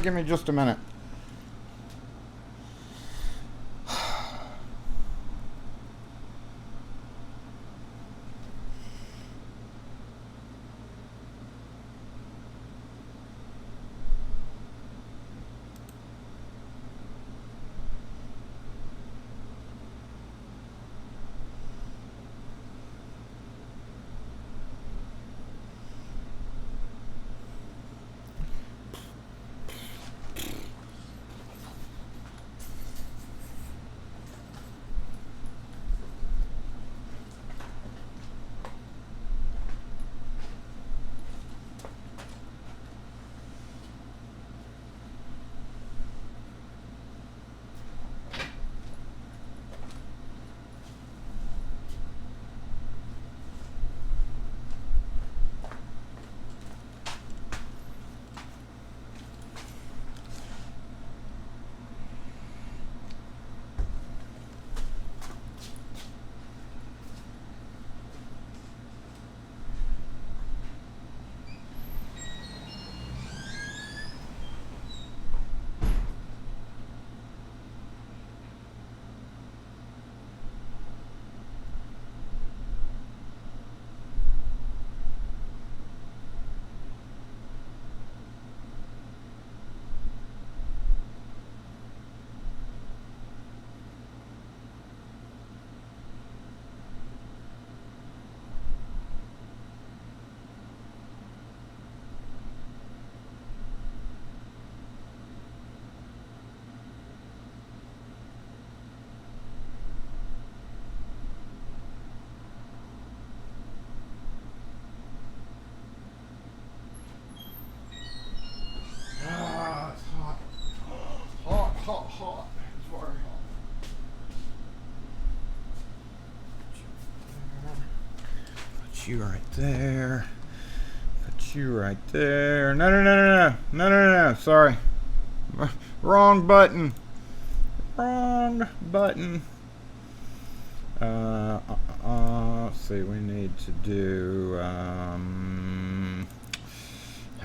Give me just a minute. Hot. It's very hot. Put you right there. Put you right there. No. Sorry. Wrong button. Wrong button. Let's see. We need to do.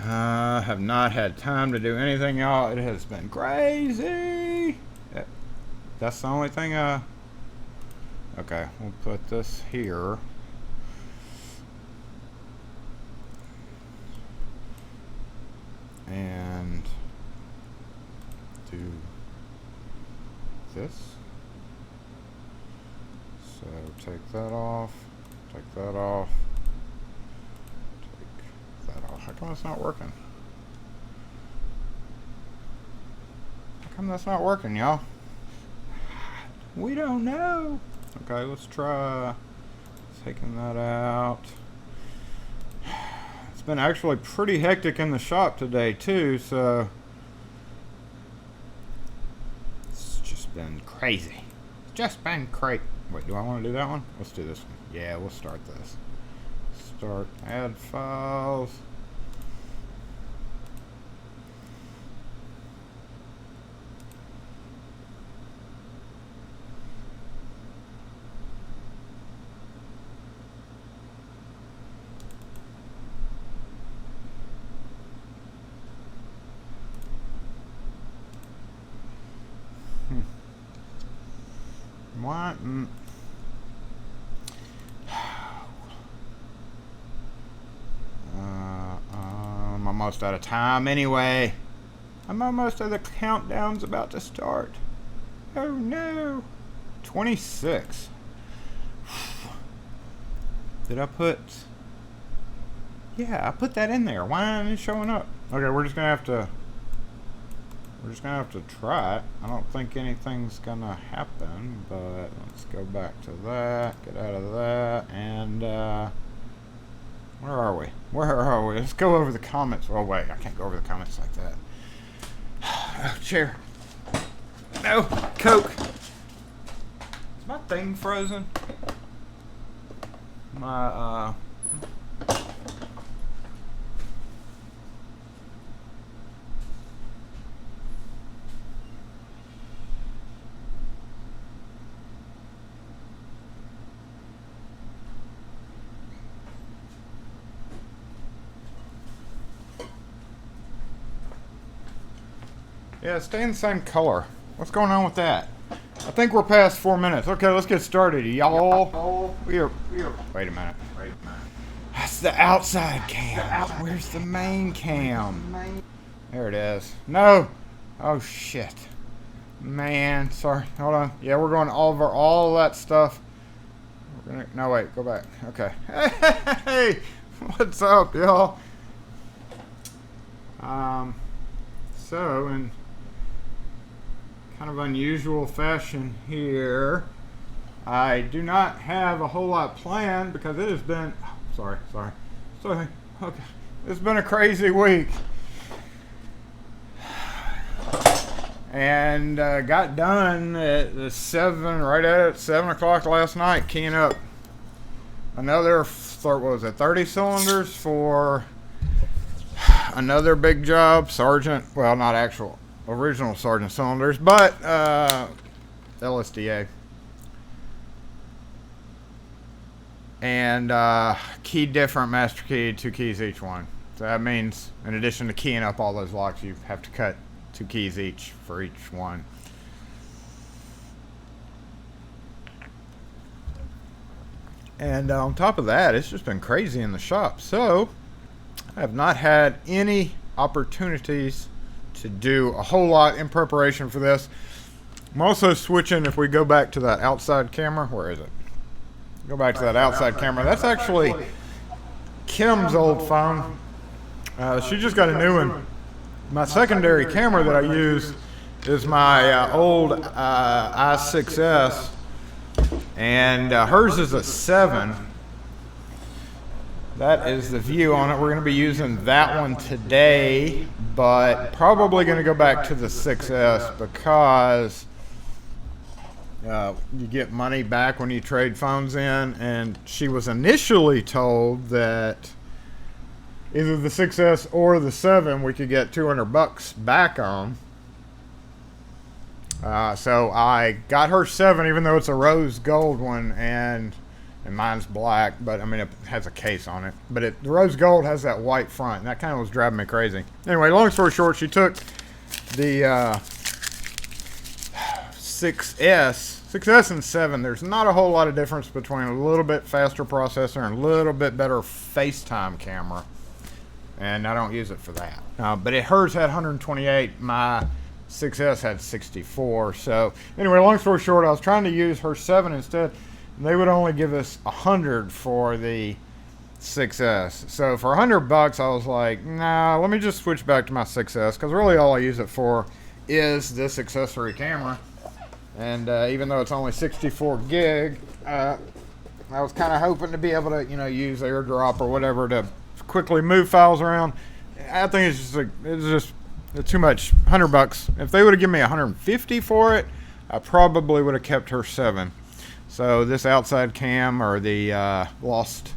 I have not had time to do anything, y'all. It has been crazy. That's the only thing. Okay, we'll put this here. And do this. So take that off. Take that off. How come that's not working? How come that's not working, y'all? We don't know. Okay, let's try taking that out. It's been actually pretty hectic in the shop today too, so it's just been crazy. It's just been crazy. Wait, do I want to do that one? Let's do this one. Yeah, we'll start this. Start, add files. What? I'm almost out of time anyway. I'm almost at the countdown's about to start. Oh no. 26. Did I put... Yeah, I put that in there. Why isn't it showing up? Okay, we're just gonna have to try it. I don't think anything's gonna happen, but let's go back to that, get out of that, and where are we? Let's go over the comments. Oh wait, I can't go over the comments like that. Oh, chair. No, Coke. Is my thing frozen? My Yeah, stay in the same color. What's going on with that? I think we're past 4 minutes. Okay, let's get started, y'all. Wait a minute. That's the outside cam. Where's the main cam? There it is. No. Oh shit. Man, sorry. Hold on. Yeah, we're going over all that stuff. No, wait. Go back. Okay. Hey, what's up, y'all? So in kind of unusual fashion here, I do not have a whole lot planned because it has been. Sorry. Okay, it's been a crazy week, and got done at right at 7 o'clock last night, keying up another. What was it? 30 cylinders for another big job, Sergeant. Well, not actual original Sergeant cylinders, but LSDA. And key different master key, 2 keys each one. So that means, in addition to keying up all those locks, you have to cut 2 keys each for each one. And on top of that, it's just been crazy in the shop. So I have not had any opportunities to do a whole lot in preparation for this. I'm also switching, if we go back to that outside camera, where is it? Go back to that outside camera. That's actually Kim's old phone. She just got a new one. My secondary camera that I use is my old i6S, and hers is a 7. That is the view on it. We're going to be using that one today, but probably going to go back to the 6S because you get money back when you trade phones in, and she was initially told that either the 6S or the 7 we could get $200 back on. So I got her 7, even though it's a rose gold one, and mine's black, but I mean it has a case on it. But the rose gold has that white front, and that kind of was driving me crazy. Anyway, long story short, she took the 6S and 7. There's not a whole lot of difference between a little bit faster processor and a little bit better FaceTime camera, and I don't use it for that. But hers had 128. My 6S had 64. So anyway, long story short, I was trying to use her 7 instead. They would only give us 100 for the 6S. So for $100, I was like, nah, let me just switch back to my 6S, because really all I use it for is this accessory camera. And even though it's only 64 gig, I was kind of hoping to be able to, use AirDrop or whatever to quickly move files around. I think it's just too much. $100. If they would have given me 150 for it, I probably would have kept her 7. So this outside cam, or the lost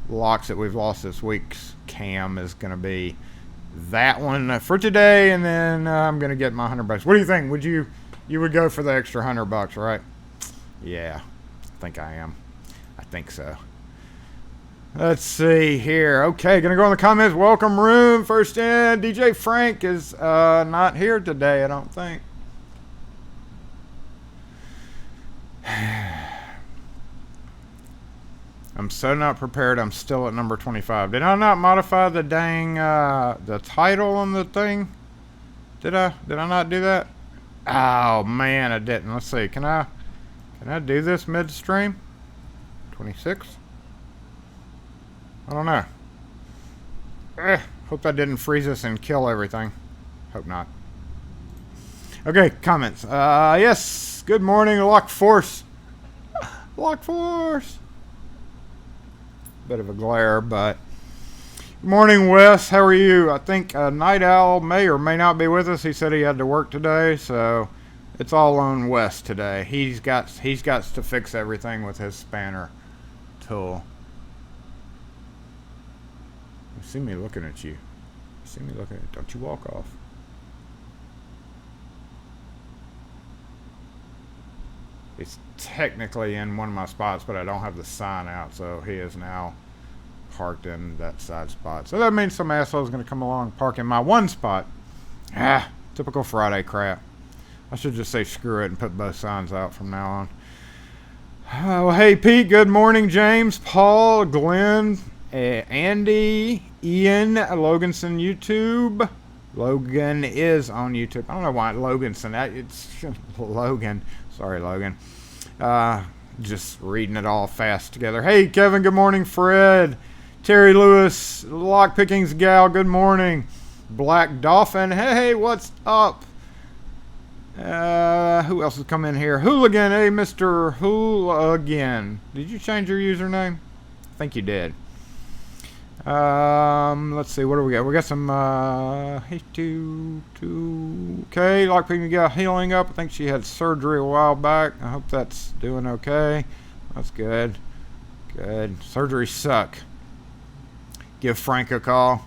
locks that we've lost this week's cam, is going to be that one for today, and then I'm going to get my $100. What do you think? You would go for the extra $100, right? Yeah, I think I am. I think so. Let's see here. Okay, gonna go in the comments. Welcome room. First in, DJ Frank is not here today, I don't think. I'm so not prepared. I'm still at number 25. Did I not modify the dang the title on the thing? Did I not do that? Oh man, I didn't. Let's see. Can I do this midstream? 26? I don't know. Hope that didn't freeze us and kill everything. Hope not. Okay, comments. Yes. Good morning, Lock Force. Lock Force. Bit of a glare, but good morning, Wes. How are you? I think Night Owl may or may not be with us. He said he had to work today, so it's all on Wes today. He's got to fix everything with his spanner tool. You see me looking at you. Don't you walk off. It's technically in one of my spots, but I don't have the sign out, so he is now parked in that side spot. So that means some asshole is going to come along and park in my one spot. Typical Friday crap. I should just say screw it and put both signs out from now on. Oh, hey, Pete. Good morning, James, Paul, Glenn, Andy, Ian, Loganson, YouTube. Logan is on YouTube. I don't know why Loganson. It's Logan. Sorry, Logan. Just reading it all fast together. Hey, Kevin. Good morning, Fred. Terry Lewis, Lockpickings Gal. Good morning. Black Dolphin. Hey, what's up? Who else has come in here? Hooligan. Hey, Mr. Hooligan. Did you change your username? I think you did. Let's see. What do we got? We got some, hey, okay. Lockpicking Gal healing up. I think she had surgery a while back. I hope that's doing okay. That's good. Good. Surgeries suck. Give Frank a call.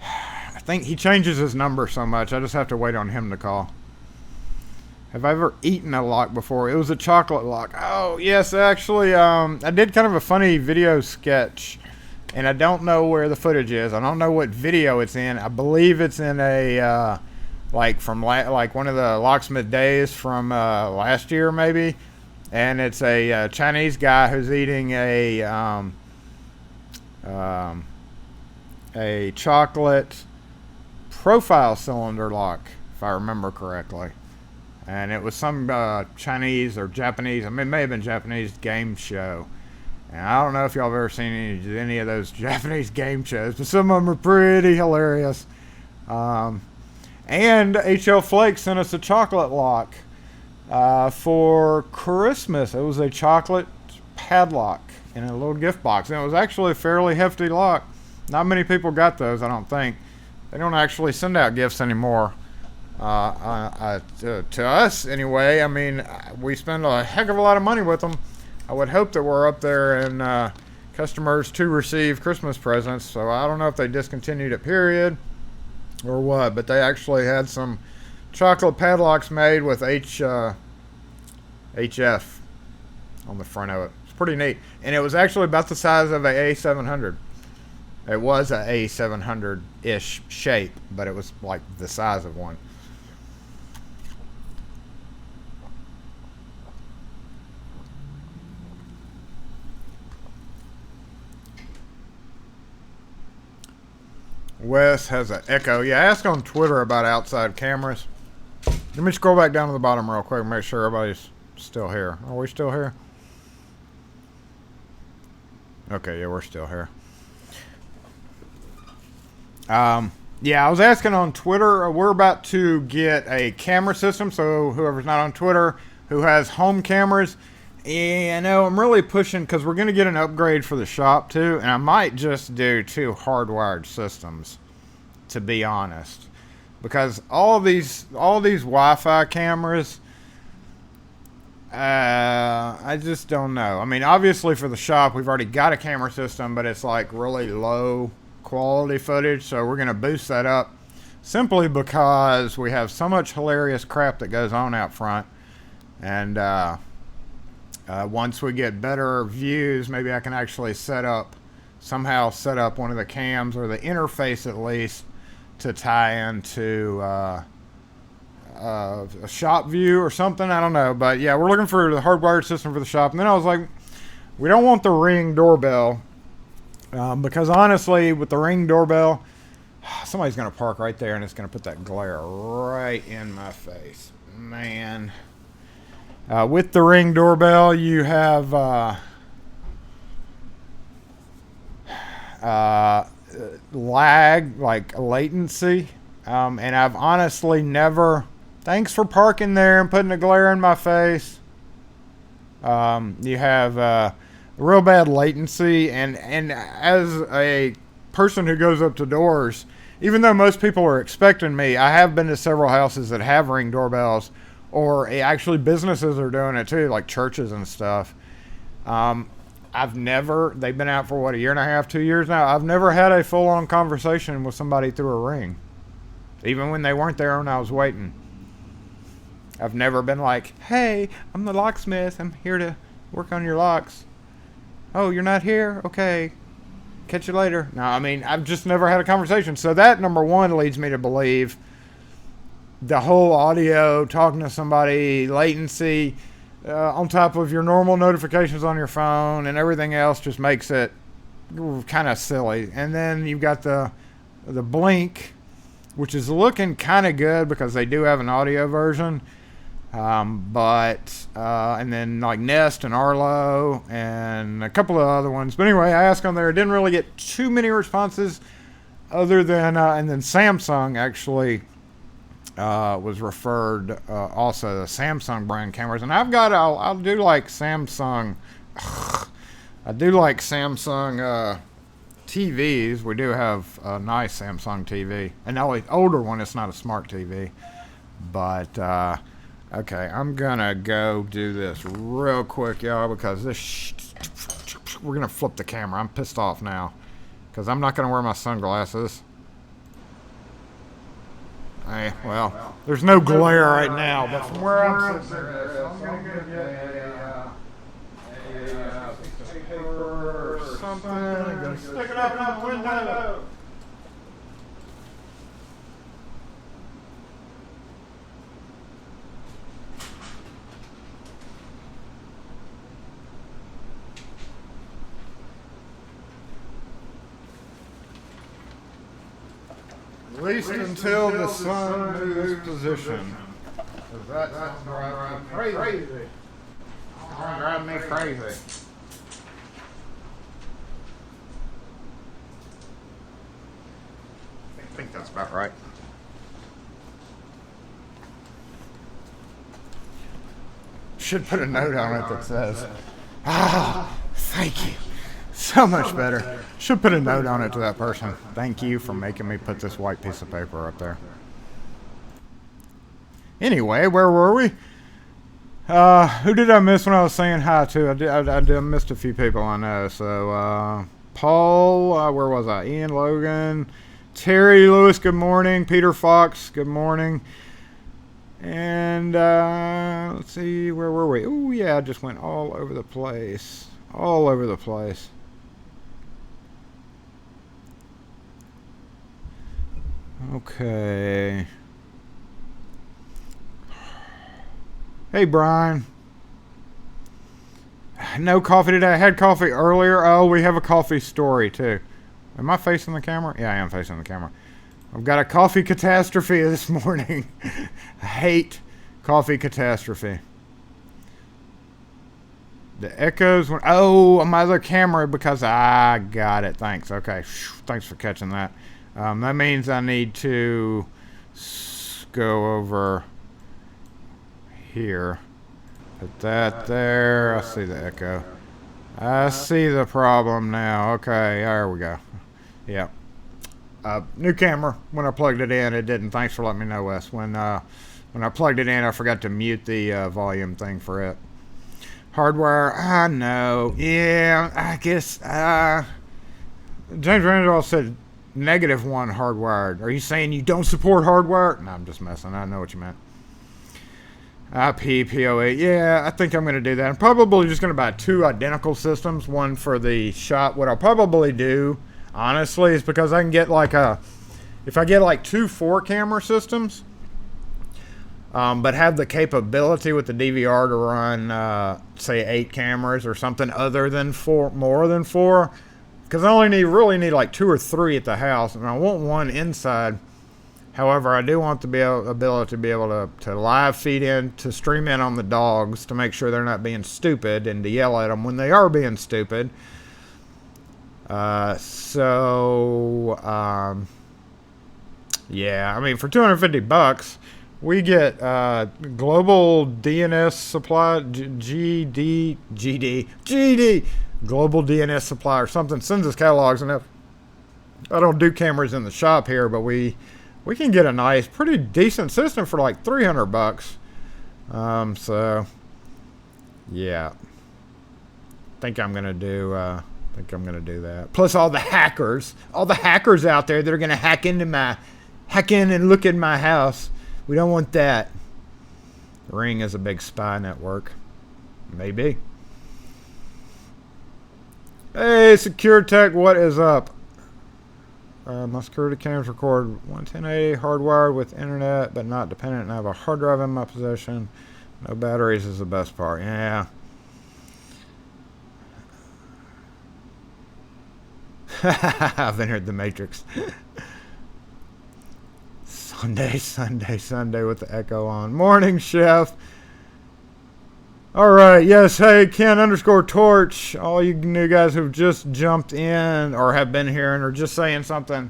I think he changes his number so much. I just have to wait on him to call. Have I ever eaten a lock before? It was a chocolate lock. Oh, yes, actually, I did kind of a funny video sketch, and I don't know where the footage is. I don't know what video it's in. I believe it's in a, like one of the Locksmith days from last year, maybe. And it's a Chinese guy who's eating a chocolate profile cylinder lock, if I remember correctly. And it was some Chinese or Japanese, I mean, it may have been Japanese game show. And I don't know if y'all have ever seen any of those Japanese game shows, but some of them are pretty hilarious. And HL Flake sent us a chocolate lock for Christmas. It was a chocolate padlock in a little gift box. And it was actually a fairly hefty lock. Not many people got those, I don't think. They don't actually send out gifts anymore. To us, anyway. I mean, we spend a heck of a lot of money with them. I would hope that we're up there in customers to receive Christmas presents. So I don't know if they discontinued it, period, or what. But they actually had some chocolate padlocks made with HF on the front of it. It's pretty neat. And it was actually about the size of a A700. It was a A700-ish shape, but it was like the size of one. Wes has an echo. Yeah, ask on Twitter about outside cameras. Let me scroll back down to the bottom real quick and make sure everybody's still here. Are we still here? Okay, yeah, we're still here. Yeah, I was asking on Twitter. We're about to get a camera system, so whoever's not on Twitter who has home cameras, and I'm really pushing because we're going to get an upgrade for the shop too, and I might just do 2 hardwired systems, to be honest, because all these Wi-Fi cameras, I just don't know. I mean, obviously for the shop we've already got a camera system, but it's like really low quality footage, so we're going to boost that up simply because we have so much hilarious crap that goes on out front. And once we get better views, maybe I can actually somehow set up one of the cams, or the interface at least, to tie into a shop view or something. I don't know, but yeah, we're looking for the hardwired system for the shop. And then I was like, we don't want the Ring doorbell, because honestly, with the Ring doorbell, somebody's going to park right there and it's going to put that glare right in my face, man. With the Ring doorbell, you have lag, like latency, and I've honestly never. Thanks for parking there and putting a glare in my face. You have real bad latency, and as a person who goes up to doors, even though most people are expecting me, I have been to several houses that have Ring doorbells. Or actually businesses are doing it too, like churches and stuff. They've been out for what, 1.5 years, 2 years now. I've never had a full-on conversation with somebody through a Ring. Even when they weren't there and I was waiting. I've never been like, hey, I'm the locksmith. I'm here to work on your locks. Oh, you're not here? Okay. Catch you later. No, I mean, I've just never had a conversation. So that, number one, leads me to believe the whole audio, talking to somebody, latency, on top of your normal notifications on your phone and everything else, just makes it kind of silly. And then you've got the Blink, which is looking kind of good because they do have an audio version. And then like Nest and Arlo and a couple of other ones. But anyway, I asked on there, didn't really get too many responses other than, and then Samsung actually was referred, also the Samsung brand cameras. And I do like Samsung, I do like Samsung TVs. We do have a nice Samsung TV. And now the older one, it's not a smart TV. But, okay, I'm gonna go do this real quick, y'all, because we're gonna flip the camera. I'm pissed off now because I'm not gonna wear my sunglasses. Hey, well, there's no glare right now, but from where I'm sitting there, I'm gonna go get a paper or something. I'm gonna stick it up in the window. At least until the sun moves position. That's driving me crazy. That's driving me crazy. I think that's about right. Should put a note on it that says, thank you. So much better. Should put a note on it to that person. Thank you for making me put this white piece of paper up there. Anyway, where were we? Who did I miss when I was saying hi to? I missed a few people I know. So, Paul, where was I? Ian Logan, Terry Lewis, good morning. Peter Fox, good morning. And, let's see, where were we? Oh, yeah, I just went all over the place. All over the place. Okay. Hey, Brian. No coffee today. I had coffee earlier. Oh, we have a coffee story, too. Am I facing the camera? Yeah, I am facing the camera. I've got a coffee catastrophe this morning. I hate coffee catastrophe. The echoes went, oh, my other camera, because I got it. Thanks. Okay. Thanks for catching that. That means I need to go over here. Put that there. I see the echo. I see the problem now. Okay, there we go. Yep. New camera. When I plugged it in, it didn't. Thanks for letting me know, Wes. When I plugged it in, I forgot to mute the volume thing for it. Hardwire, I know. Yeah, I guess. James Randolph said -1 hardwired. Are you saying you don't support hardwire? No, I'm just messing. I know what you meant. IPPoE. Yeah, I think I'm going to do that. I'm probably just going to buy 2 identical systems. One for the shop. What I'll probably do, honestly, is because I can get if I get like 2 4-camera systems, but have the capability with the DVR to run, say, 8 cameras or something other than 4, more than 4. Because I only really need like 2 or 3 at the house, and I want one inside. However, I do want the ability to be able to live feed in, to stream in on the dogs, to make sure they're not being stupid, and to yell at them when they are being stupid. Yeah, I mean, for $250, we get Global DNS Supply, GD, Global DNS Supply or something, sends us catalogs. And I don't do cameras in the shop here, but we can get a nice, pretty decent system for like $300. So yeah, I think I'm gonna do that. Plus all the hackers out there that are gonna hack in and look in my house. We don't want that. Ring is a big spy network. Maybe. Hey, Secure Tech, what is up? My security cams record 1080 hardwired with internet, but not dependent. And I have a hard drive in my possession. No batteries is the best part. Yeah. I've entered the Matrix. Sunday with the echo on. Morning, Chef. All right, yes, hey, Ken_Torch. All you new guys who've just jumped in or have been here and are just saying something.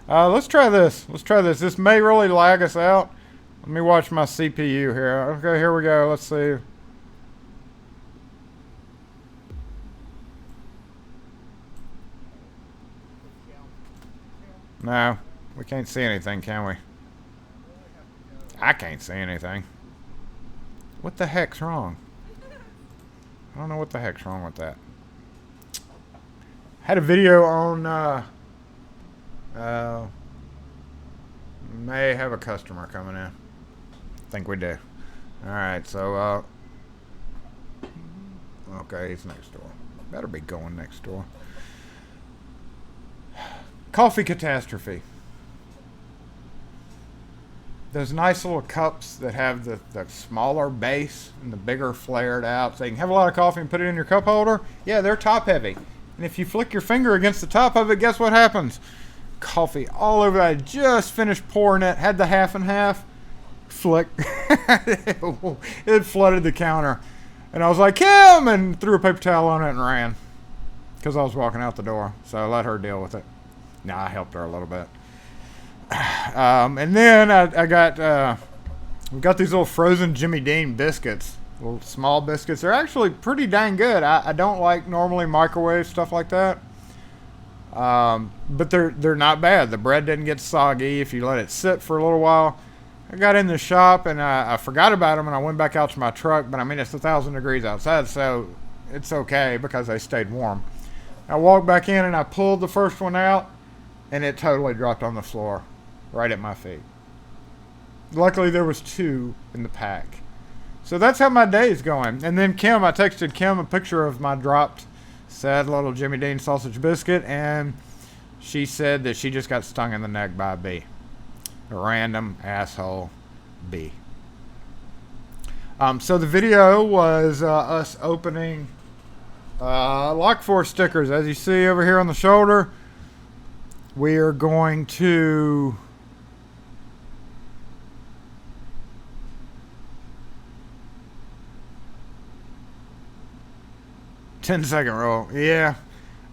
Let's try this. This may really lag us out. Let me watch my CPU here. Okay, here we go. Let's see. No, we can't see anything, can we? I can't see anything. What the heck's wrong? I don't know what the heck's wrong with that. Had a video on, may have a customer coming in. I think we do. Alright, so, okay, he's next door. Better be going next door. Coffee catastrophe. Those nice little cups that have the smaller base and the bigger flared out, so you can have a lot of coffee and put it in your cup holder. Yeah, they're top heavy. And if you flick your finger against the top of it, guess what happens? Coffee all over that. I just finished pouring it, had the half and half. Flick. It flooded the counter. And I was like, Kim! And threw a paper towel on it and ran. Because I was walking out the door. So I let her deal with it. Nah, I helped her a little bit. And then I got we got these little frozen Jimmy Dean biscuits, little small biscuits. They're actually pretty dang good. I don't like normally microwave stuff like that, but they're not bad. The bread didn't get soggy if you let it sit for a little while. I got in the shop and I forgot about them and I went back out to my truck. But I mean it's 1,000 degrees outside, so it's okay because they stayed warm. I walked back in and I pulled the first one out, and it totally dropped on the floor. Right at my feet. Luckily, there was 2 in the pack. So that's how my day is going. And then Kim, I texted Kim a picture of my dropped sad little Jimmy Dean sausage biscuit, and she said that she just got stung in the neck by a bee. A random asshole bee. So the video was us opening Lock4 stickers. As you see over here on the shoulder, we are going to 10-second roll. Yeah,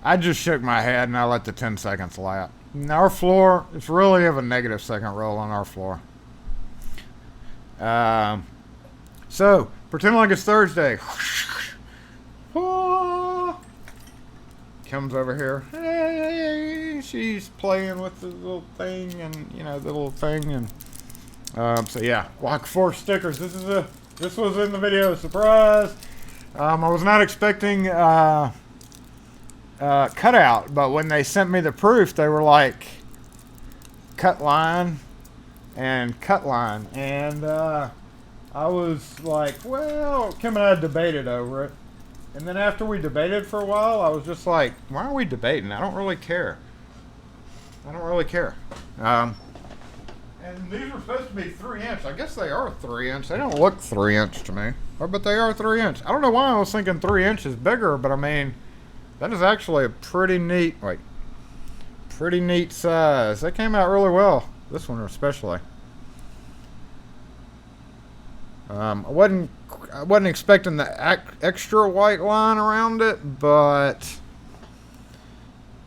I just shook my head and I let the 10 seconds lap. And our floor, it's really of a negative second roll on our floor. So, pretend like it's Thursday. Comes over here. Hey, she's playing with the little thing and, the little thing. And so, yeah, Lock4 stickers. This was in the video. Surprise! I was not expecting cutout, but when they sent me the proof, they were like cut line and cut line, and I was like, well, Kim and I debated over it, and then after we debated for a while, I was just like, why are we debating? I don't really care. And these were supposed to be 3-inch. I guess they are 3-inch. They don't look 3-inch to me. But they are 3-inch. I don't know why I was thinking 3 inches bigger, but I mean, that is actually a pretty neat size. They came out really well. This one especially. I wasn't expecting the extra white line around it, but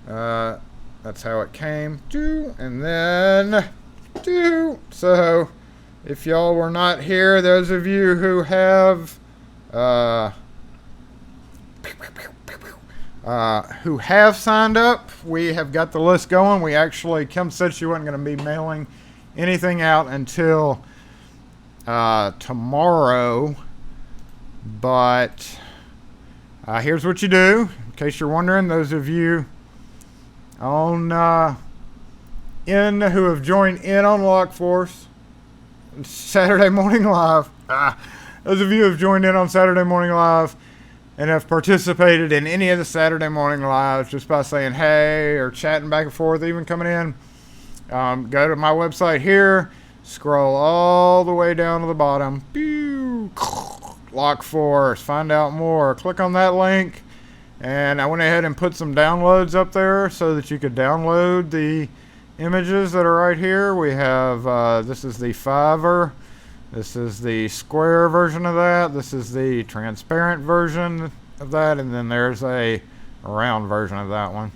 that's how it came. And then so if y'all were not here, those of you who have signed up, we have got the list going. We actually, Kim said she wasn't going to be mailing anything out until tomorrow, but here's what you do, in case you're wondering, those of you on who have joined in on Lock4 Saturday Morning Live. Those of you who have joined in on Saturday Morning Live and have participated in any of the Saturday morning lives just by saying hey or chatting back and forth, even coming in, go to my website here, scroll all the way down to the bottom, pew, Lock Force, find out more, click on that link, and I went ahead and put some downloads up there so that you could download the images that are right here. We have, this is the Fiverr, this is the square version of that, this is the transparent version of that, and then there's a round version of that one.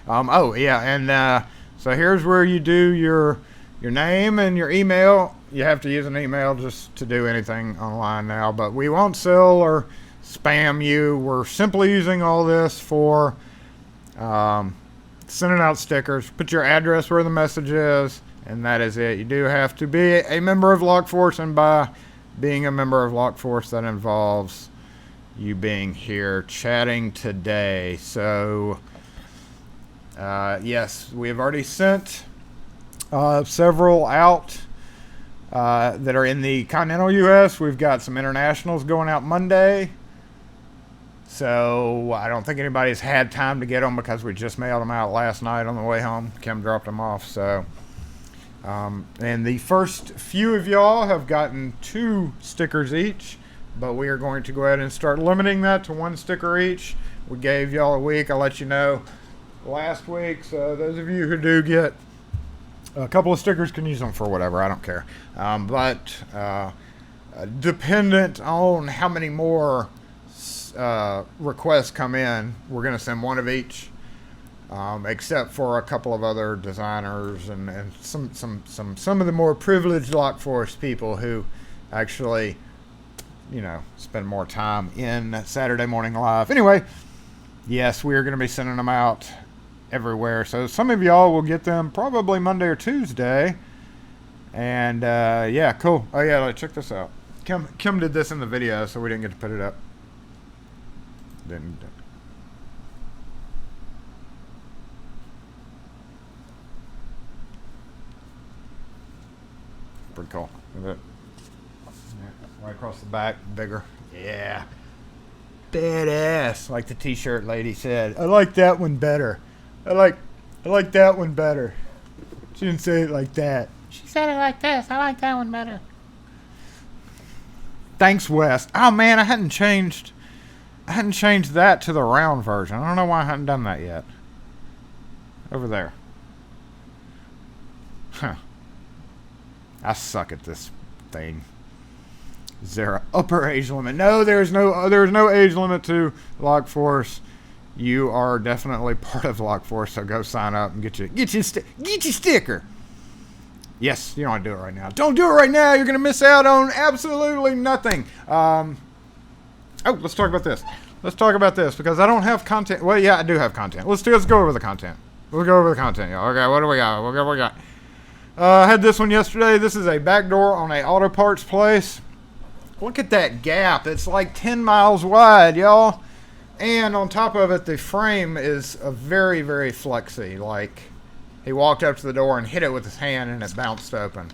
Oh yeah, and so here's where you do your name and your email. You have to use an email just to do anything online now, but we won't sell or spam you. We're simply using all this for sending out stickers. Put your address where the message is, and that is it. You do have to be a member of Lockforce, and by being a member of Lockforce, that involves you being here chatting today. So yes, we have already sent several out that are in the continental U.S. We've got some internationals going out Monday. So I don't think anybody's had time to get them because we just mailed them out last night on the way home. Kim dropped them off. So, and the first few of y'all have gotten 2 stickers each, but we are going to go ahead and start limiting that to 1 sticker each. We gave y'all a week. I'll let you know last week. So those of you who do get a couple of stickers can use them for whatever. I don't care. But dependent on how many more requests come in, we're going to send 1 of each, except for a couple of other designers and some of the more privileged Lockforce people who actually, you know, spend more time in Saturday morning live. Anyway, yes, we are going to be sending them out everywhere, so some of y'all will get them probably Monday or Tuesday. And yeah, cool. Oh yeah, like, check this out. Kim did this in the video, so we didn't get to put it up. Didn't. Pretty cool. Look at it. Yeah, right across the back, bigger. Yeah. Badass, like the t-shirt lady said. I like that one better. I like that one better. She didn't say it like that. She said it like this. I like that one better. Thanks, Wes. Oh man, I hadn't changed that to the round version. I don't know why I hadn't done that yet. Over there. Huh. I suck at this thing. Is there an upper age limit? No, there's no age limit to Lockforce. You are definitely part of Lockforce, so go sign up and get your sticker. Yes, you don't want to do it right now. Don't do it right now. You're going to miss out on absolutely nothing. Oh, let's talk about this. Let's talk about this because I don't have content. Well, yeah, I do have content. Let's go over the content. We'll go over the content, y'all. Okay, what do we got? What do we got? I had this one yesterday. This is a back door on a auto parts place. Look at that gap. It's like 10 miles wide, y'all. And on top of it, the frame is a very, very flexy. Like, he walked up to the door and hit it with his hand and it bounced open.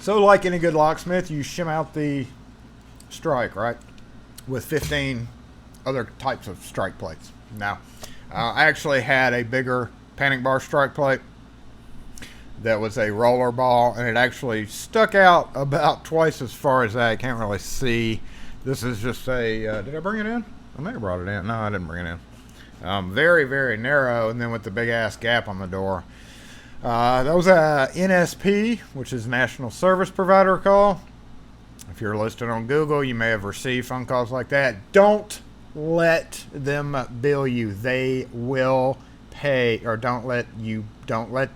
So like any good locksmith, you shim out the strike, right? With 15 other types of strike plates. Now, I actually had a bigger panic bar strike plate that was a roller ball, and it actually stuck out about twice as far as that. I can't really see. This is just a, did I bring it in? I may have brought it in. No, I didn't bring it in. Very, very narrow, and then with the big ass gap on the door. That was a NSP, which is National Service Provider call. If you're listed on Google, you may have received phone calls like that. Don't let them bill you. They will pay, or don't let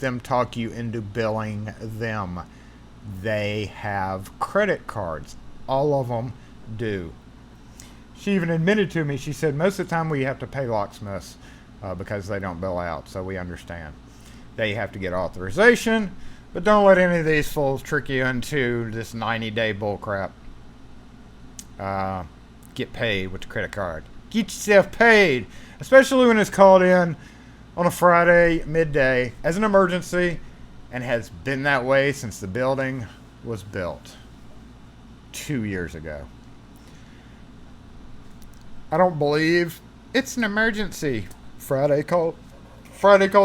them talk you into billing them. They have credit cards. All of them do. She even admitted to me, she said, most of the time we have to pay locksmiths because they don't bill out, so we understand. They have to get authorization, but don't let any of these fools trick you into this 90-day bullcrap. Get paid with the credit card. Get yourself paid, especially when it's called in on a Friday midday as an emergency and has been that way since the building was built. 2 years ago. I don't believe it's an emergency. Friday calls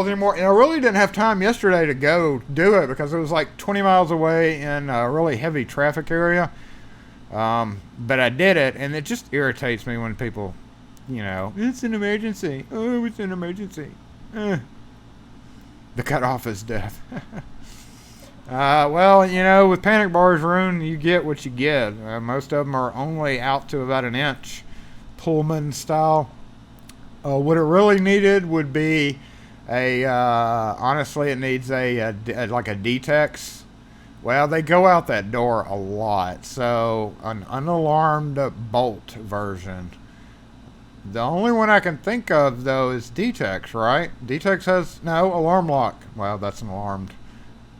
anymore. And I really didn't have time yesterday to go do it because it was like 20 miles away in a really heavy traffic area. But I did it, and it just irritates me when people, it's an emergency. Oh, it's an emergency. The cutoff is death. Well, with panic bars ruined, you get what you get. Most of them are only out to about an inch, Pullman style. What it really needed would be honestly, it needs like a D-Tex. Well, they go out that door a lot, so an unalarmed bolt version. The only one I can think of, though, is D-Tex, right? D-Tex has, no, alarm lock. Well, that's an alarmed.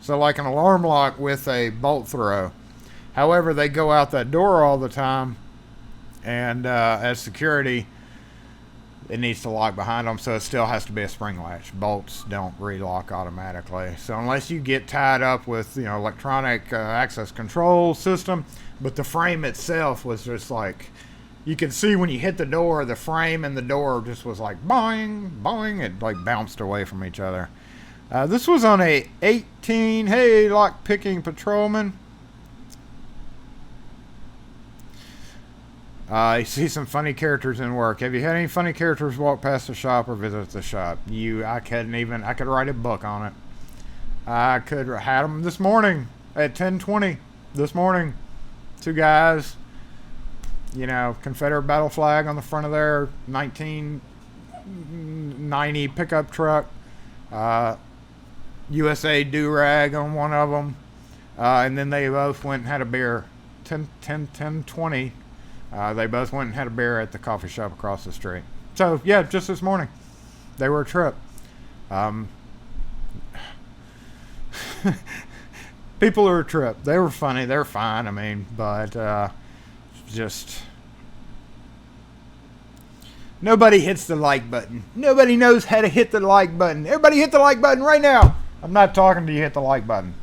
So like an alarm lock with a bolt throw. However, they go out that door all the time, and as security, it needs to lock behind them, so it still has to be a spring latch. Bolts don't relock automatically. So unless you get tied up with, electronic access control system, but the frame itself was just like, you could see when you hit the door, the frame and the door just was like boing, boing. It like bounced away from each other. This was on a 18, hey, lock-picking patrolman. You see some funny characters in work. Have you had any funny characters walk past the shop or visit the shop? I could write a book on it. I could have had them this morning at 10:20 this morning. 2 guys, Confederate battle flag on the front of their 1990 pickup truck. USA do-rag on one of them. And then they both went and had a beer. 10:20. They both went and had a beer at the coffee shop across the street. So, yeah, just this morning. They were a trip. People are a trip. They were funny. They're fine, but just... Nobody hits the like button. Nobody knows how to hit the like button. Everybody hit the like button right now. I'm not talking to you. Hit the like button.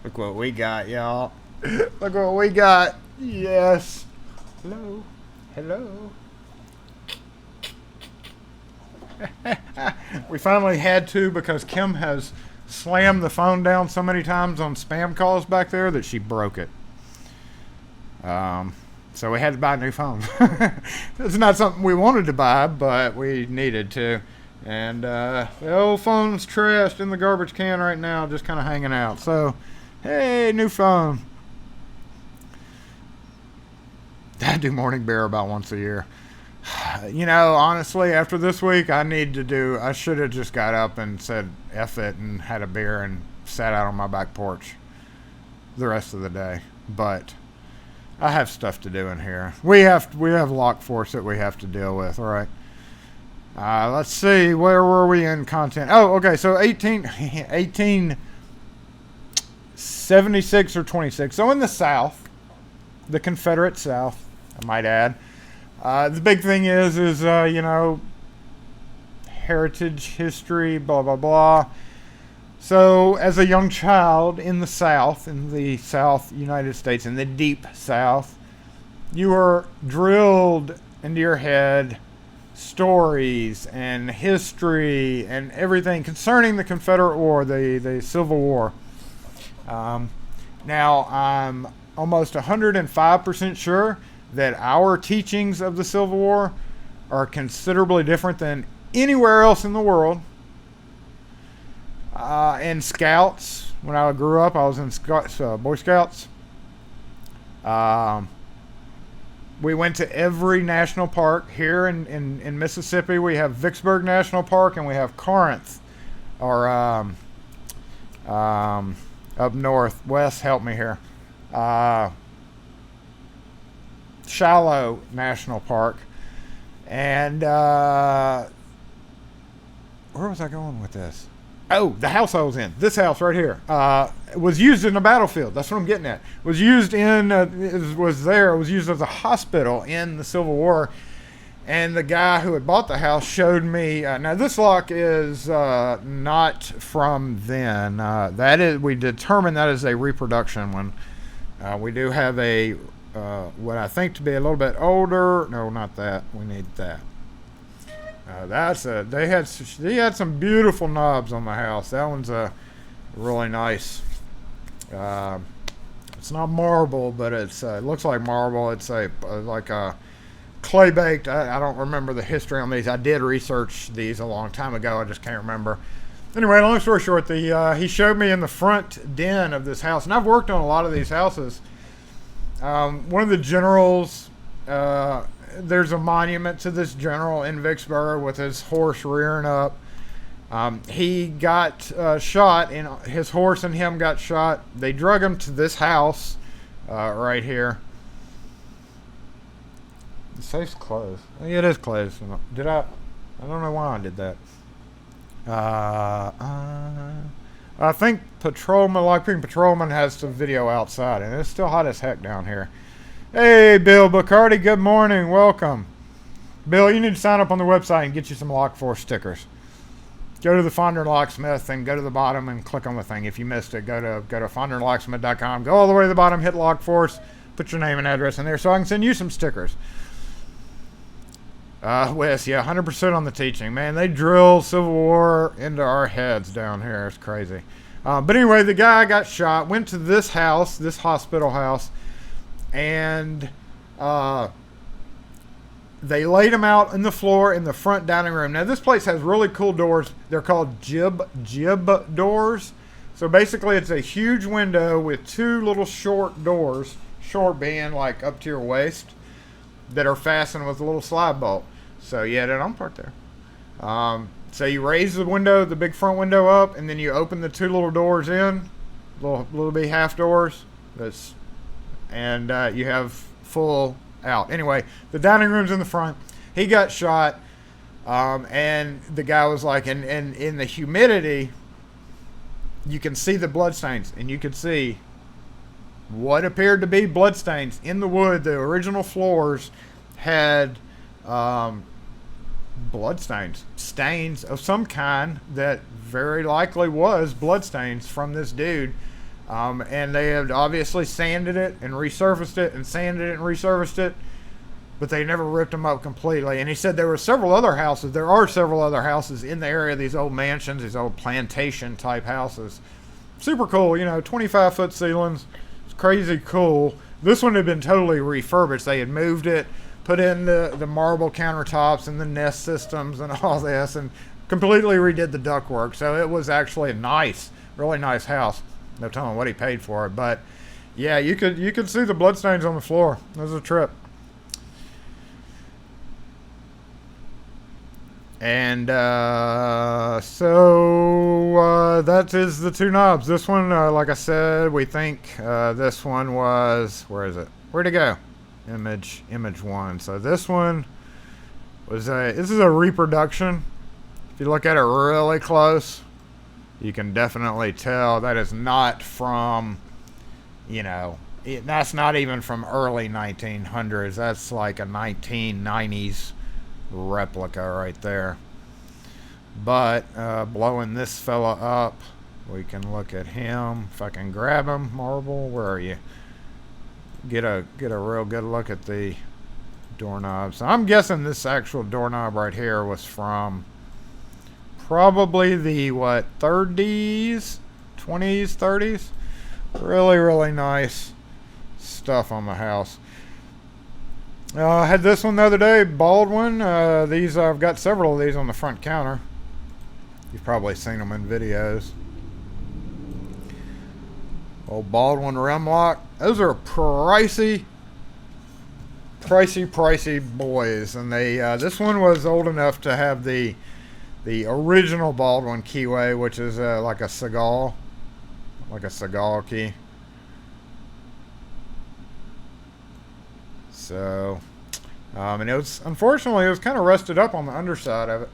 Look what we got, y'all. Look what we got. Yes. Hello. Hello. We finally had to because Kim has slammed the phone down so many times on spam calls back there that she broke it. So we had to buy a new phone. It's not something we wanted to buy, but we needed to. And the old phone's trashed in the garbage can right now, just kind of hanging out. So, hey, new phone. I do morning beer about once a year. Honestly, after this week, I should have just got up and said F it and had a beer and sat out on my back porch the rest of the day. But I have stuff to do in here. We have lock force that we have to deal with, all right? Let's see, where were we in content? Oh, okay, so 1876 or 26. So in the South, the Confederate South, I might add. The big thing is heritage, history, blah, blah, blah. So as a young child in the South United States, in the deep South, you were drilled into your head stories and history and everything concerning the Confederate War, the Civil War. Now, I'm almost 105% sure that our teachings of the Civil War are considerably different than anywhere else in the world. In Scouts, when I grew up, I was in Boy Scouts. We went to every national park. Here in Mississippi, we have Vicksburg National Park and we have Corinth, or up north. Wes, help me here. Shiloh National Park. And where was I going with this? Oh, the house I was in. This house right here was used in a battlefield. That's what I'm getting at. Was used as a hospital in the Civil War. And the guy who had bought the house showed me. Now this lock is not from then. That is, we determined that is a reproduction one. We do have a what I think to be a little bit older. No, not that. We need that. That's a. They had some beautiful knobs on the house. That one's a really nice. It's not marble, but it looks like marble. It's like a clay baked. I don't remember the history on these. I did research these a long time ago. I just can't remember. Anyway, long story short, he showed me in the front den of this house, and I've worked on a lot of these houses. One of the generals, there's a monument to this general in Vicksburg with his horse rearing up. He got shot, and his horse and him got shot. They drug him to this house right here. The safe's closed. It is closed. Did I don't know why I did that. I think Patrolman has some video outside, and it's still hot as heck down here. Hey, Bill Bacardi, good morning. Welcome. Bill, you need to sign up on the website and get you some Lock4 stickers. Go to the Fonder Locksmith and go to the bottom and click on the thing. If you missed it, go to fonderlocksmith.com. Go all the way to the bottom, hit Lock4, put your name and address in there so I can send you some stickers. Wes, yeah, 100% on the teaching. Man, they drill Civil War into our heads down here. It's crazy. But anyway, the guy got shot, went to this house, this hospital house, and they laid him out on the floor in the front dining room. Now, this place has really cool doors. They're called jib doors. So basically, it's a huge window with two little short doors, short being like up to your waist, that are fastened with a little slide bolt. So yeah, that I'm parked there. So you raise the window, the big front window up, and then you open the two little doors in, little bitty half doors. And you have full out. Anyway, the dining room's in the front. He got shot, and the guy was like, and in the humidity, you can see the bloodstains, and you could see what appeared to be bloodstains in the wood. The original floors had bloodstains, stains of some kind that very likely was bloodstains from this dude. And they had obviously sanded it and resurfaced it and sanded it and resurfaced it, but they never ripped them up completely. And he said there are several other houses in the area, these old mansions, these old plantation type houses. Super cool, 25-foot ceilings. Crazy cool. This one had been totally refurbished. They had moved it, put in the marble countertops and the nest systems and all this, and completely redid the ductwork. So it was actually a nice, really nice house. No telling what he paid for it, but yeah, you could see the bloodstains on the floor. It was a trip. And so that is the two knobs. This one, like I said, we think this one was, where is it? Where'd it go? Image one. So this one was this is a reproduction. If you look at it really close, you can definitely tell that is not from, that's not even from early 1900s. That's like a 1990s replica right there. But blowing this fella up, we can look at him. If I can grab him, Marble, where are you? Get a real good look at the doorknob. So I'm guessing this actual doorknob right here was from probably the 30s, 20s, 30s. Really, really nice stuff on the house. I had this one the other day, Baldwin. These I've got several of these on the front counter. You've probably seen them in videos. Old Baldwin rim lock. Those are pricey boys, and they this one was old enough to have the original Baldwin keyway, which is like a Seagal key. So, and unfortunately it was kind of rusted up on the underside of it.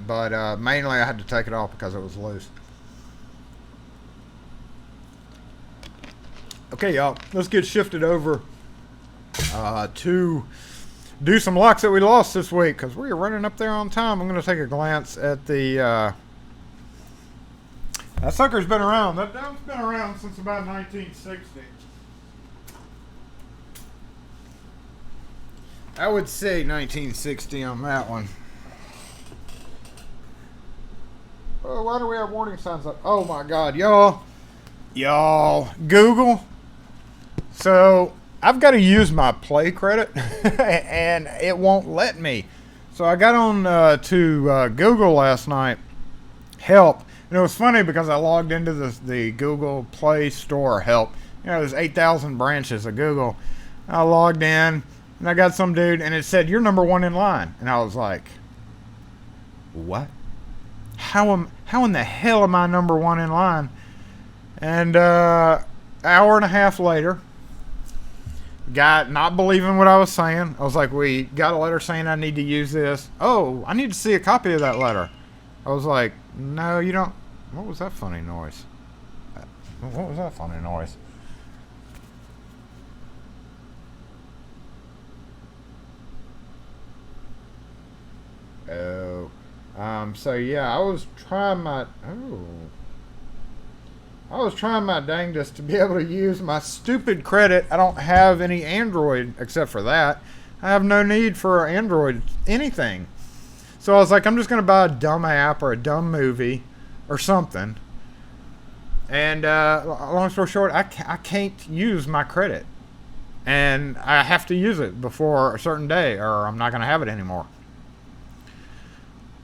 But mainly I had to take it off because it was loose. Okay, y'all, let's get shifted over to do some locks that we lost this week, because we are running up there on time. I'm going to take a glance at the... that sucker's been around. That's been around since about 1960. I would say 1960 on that one. Oh, why do we have warning signs up? Oh my God, y'all, Google. So I've got to use my Play credit, and it won't let me. So I got on to Google last night, help, and it was funny because I logged into the Google Play Store help. You know, there's 8,000 branches of Google. I logged in, and I got some dude, and it said, "You're number one in line," and I was like, "What? How in the hell am I number one in line?" And hour and a half later, guy not believing what I was saying. I was like, "We got a letter saying I need to use this." "Oh, I need to see a copy of that letter." I was like, "No, you don't." What was that funny noise? What was that funny noise? Oh. So yeah, I was trying my dangest to be able to use my stupid credit. I don't have any Android except for that. I have no need for Android anything. So I was like, I'm just going to buy a dumb app or a dumb movie or something. And long story short, I can't use my credit. And I have to use it before a certain day or I'm not going to have it anymore.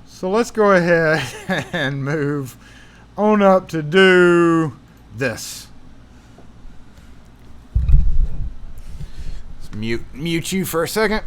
So let's go ahead and move on up to do this. Let's mute you for a second.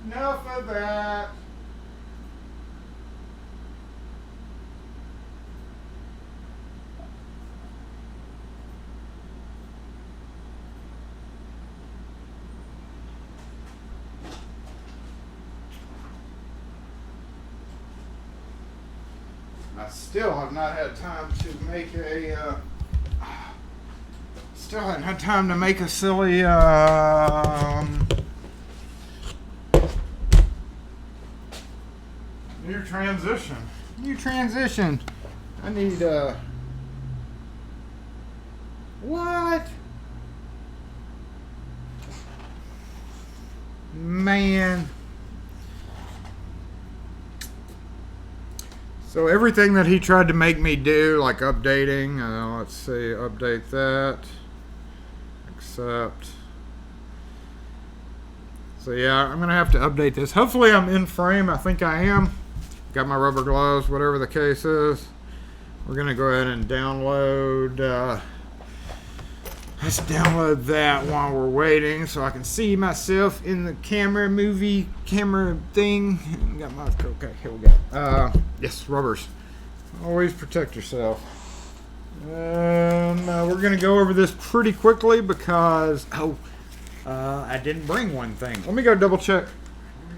Enough of that. I still have not had time to make a still haven't had time to make a silly New transition. I need what? Man. So everything that he tried to make me do, like updating, let's see, update that, accept. So yeah, I'm going to have to update this. Hopefully I'm in frame. I think I am. Got my rubber gloves, whatever the case is. We're going to go ahead and download. Let's download that while we're waiting so I can see myself in the camera thing. Got my, okay, here we go. Yes, rubbers. Always protect yourself. We're going to go over this pretty quickly because, I didn't bring one thing. Let me go double check.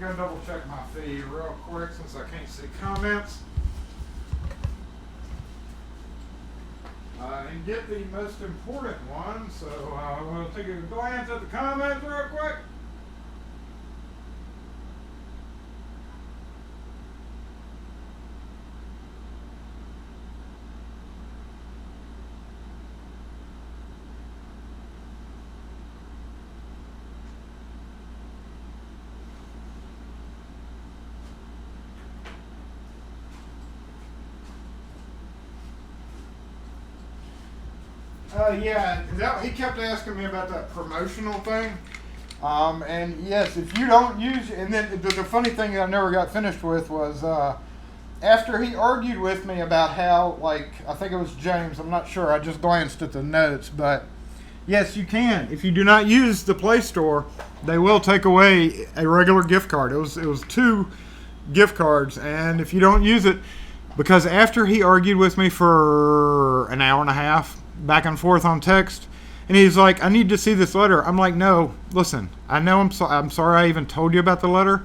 Let me go double check my feed real quick since I can't see comments. and get the most important one. So we'll take a glance at the comments real quick. Yeah, he kept asking me about that promotional thing. And yes, if you don't use, and then the funny thing that I never got finished with was after he argued with me about how, like, I think it was James, I'm not sure, I just glanced at the notes, but yes, you can. If you do not use the Play Store, they will take away a regular gift card. It was 2 gift cards, and if you don't use it, because after he argued with me for an hour and a half, back and forth on text, and he's like, I need to see this letter. I'm like, no, listen, I know I'm sorry I even told you about the letter.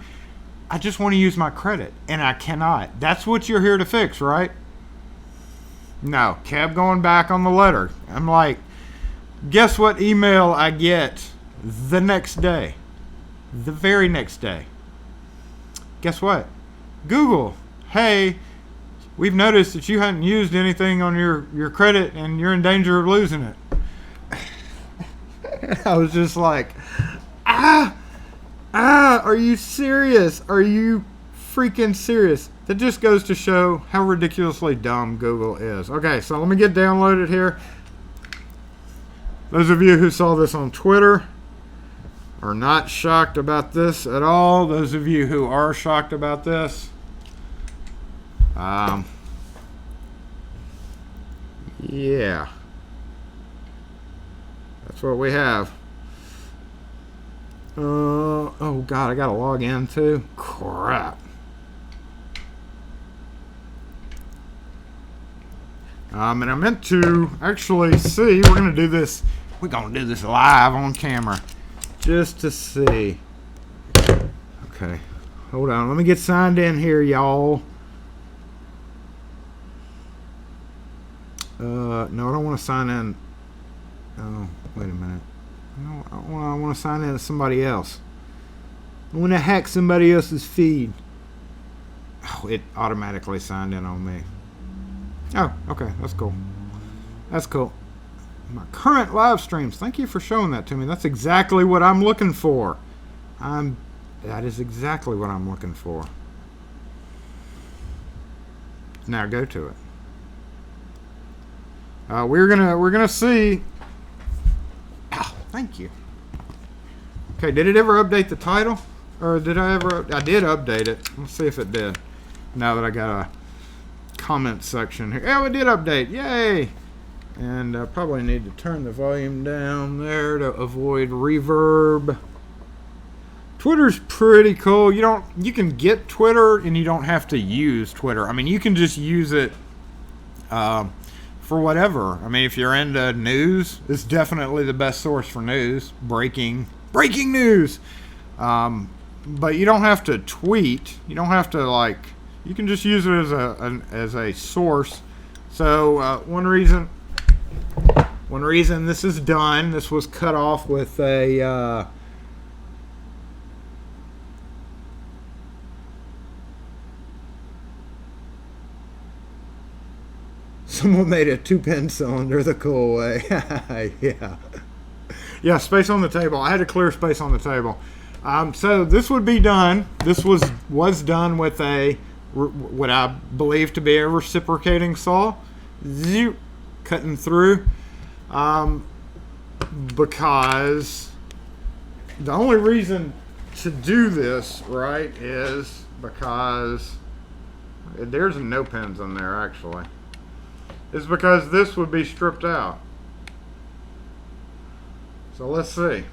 I just want to use my credit, and I cannot. That's what you're here to fix, right? No, kept going back on the letter. I'm like, guess what email I get the next day? The very next day. Guess what? Google, hey, we've noticed that you hadn't used anything on your credit and you're in danger of losing it. I was just like, are you serious? Are you freaking serious? That just goes to show how ridiculously dumb Google is. Okay, so let me get downloaded here. Those of you who saw this on Twitter are not shocked about this at all. Those of you who are shocked about this, yeah, that's what we have. Oh God, I gotta log in too. Crap. And I meant to actually see. We're gonna do this. We're gonna do this live on camera, just to see. Okay, hold on. Let me get signed in here, y'all. No, I don't want to sign in. Oh, wait a minute. No, I want to sign in as somebody else. I want to hack somebody else's feed. Oh, it automatically signed in on me. Oh, okay, that's cool. That's cool. My current live streams. Thank you for showing that to me. That's exactly what I'm looking for. That is exactly what I'm looking for. Now go to it. We're gonna see. Oh, thank you. Okay, did it ever update the title, or did I ever? I did update it. Let's see if it did. Now that I got a comment section here. Oh, it did update. Yay! And I probably need to turn the volume down there to avoid reverb. Twitter's pretty cool. You can get Twitter and you don't have to use Twitter. I mean, you can just use it for whatever. I mean, if you're into news, it's definitely the best source for news. Breaking news. But you don't have to tweet. You don't have to you can just use it as a source. So one reason this is done. This was cut off with a. Someone made a 2-pin cylinder the cool way. Yeah, space on the table. I had to clear space on the table. So this would be done. This was done with what I believe to be a reciprocating saw. Zoop, cutting through. Because the only reason to do this, right, is because there's no pins in there actually. Is because this would be stripped out. So let's see.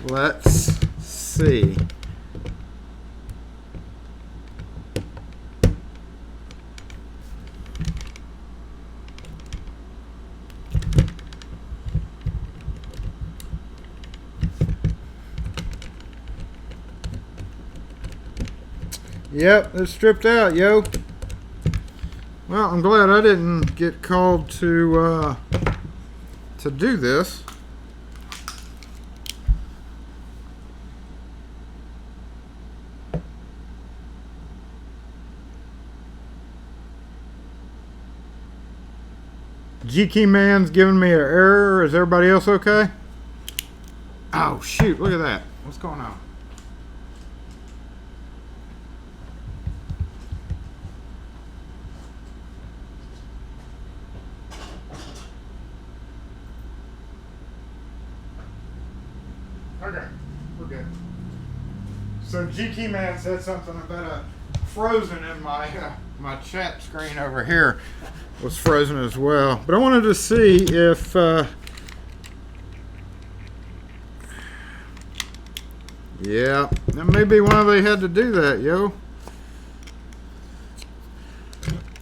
Let's see. Yep, it's stripped out, yo. Well, I'm glad I didn't get called to do this. G-Key Man's giving me an error. Is everybody else okay? Oh, shoot. Look at that. What's going on? Okay. We're good. So G-Key Man said something about a frozen in my my chat screen over here was frozen as well. But I wanted to see if yeah, that may be why they had to do that, yo.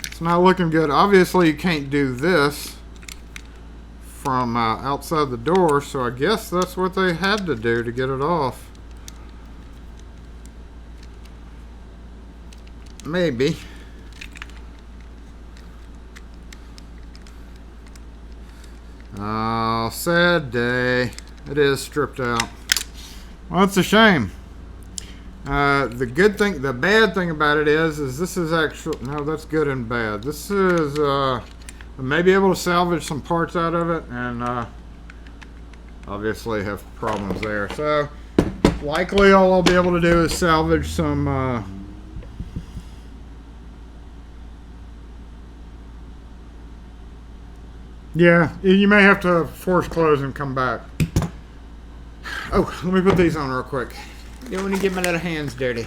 It's not looking good. Obviously, you can't do this from outside the door, so I guess that's what they had to do to get it off. Maybe. Oh, sad day. It is stripped out. Well, it's a shame. The bad thing about it is this is actually, no, that's good and bad. This is, I may be able to salvage some parts out of it, and obviously have problems there. So, likely all I'll be able to do is salvage some, yeah, you may have to force close and come back. Oh, let me put these on real quick. Don't want to get my little hands dirty.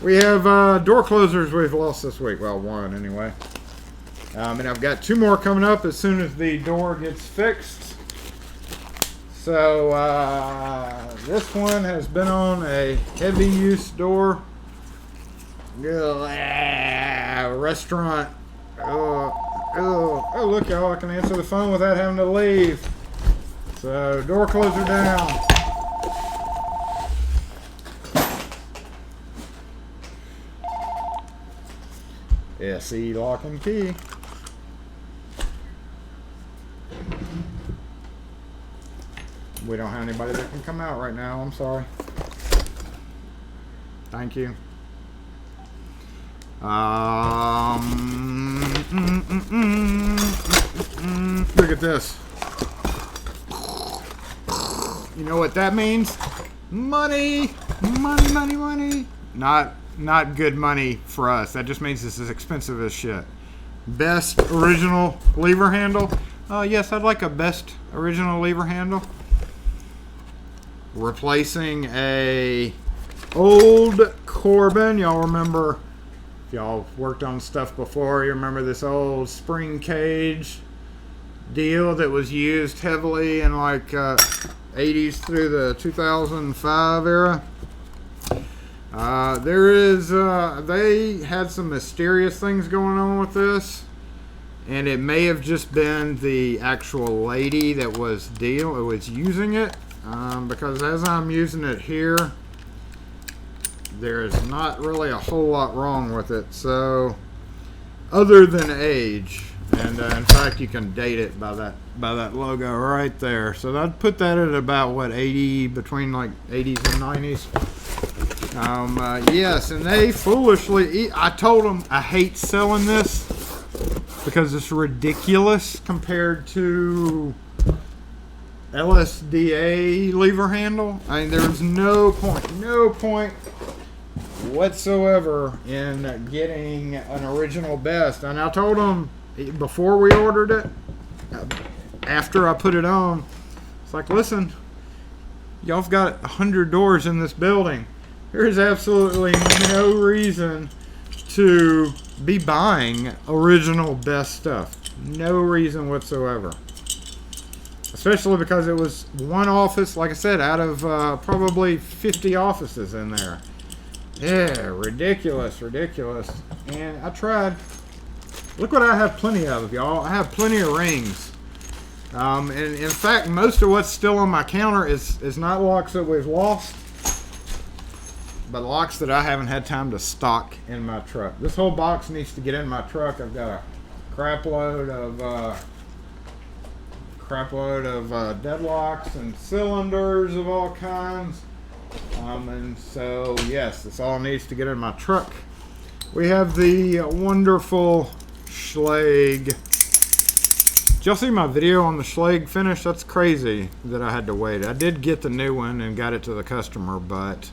We have door closers we've lost this week. Well, one anyway. And I've got 2 more coming up as soon as the door gets fixed. So this one has been on a heavy use door. Restaurant. Oh, look, y'all, I can answer the phone without having to leave. So, door closer down. SE lock and key. We don't have anybody that can come out right now. I'm sorry. Thank you. Look at this. You know what that means? Money, money, money, money. Not good money for us. That just means this is expensive as shit. Best original lever handle. Yes, I'd like a best original lever handle. Replacing a old Corbin. Y'all remember, if y'all worked on stuff before, you remember this old spring cage deal that was used heavily in like 80s through the 2005 era. They had some mysterious things going on with this, and it may have just been the actual lady that was using it, because as I'm using it here, there is not really a whole lot wrong with it. So, other than age, and in fact, you can date it by that logo right there. So I'd put that at about what, 80, between like 80s and 90s. Yes, and they foolishly, I told them I hate selling this because it's ridiculous compared to LSDA lever handle. I mean, there's no point whatsoever in getting an original best. And I told them before we ordered it, after I put it on, it's like, listen, y'all have got 100 doors in this building. There is absolutely no reason to be buying original best stuff. No reason whatsoever. Especially because it was one office, like I said, out of probably 50 offices in there. Yeah, ridiculous. And I tried. Look what I have plenty of, y'all. I have plenty of rings. And in fact, most of what's still on my counter is not locks that we've lost. but locks that I haven't had time to stock in my truck. This whole box needs to get in my truck. I've got a crap load of deadlocks and cylinders of all kinds. And so, yes, this all needs to get in my truck. We have the wonderful Schlage. Did y'all see my video on the Schlage finish? That's crazy that I had to wait. I did get the new one and got it to the customer, but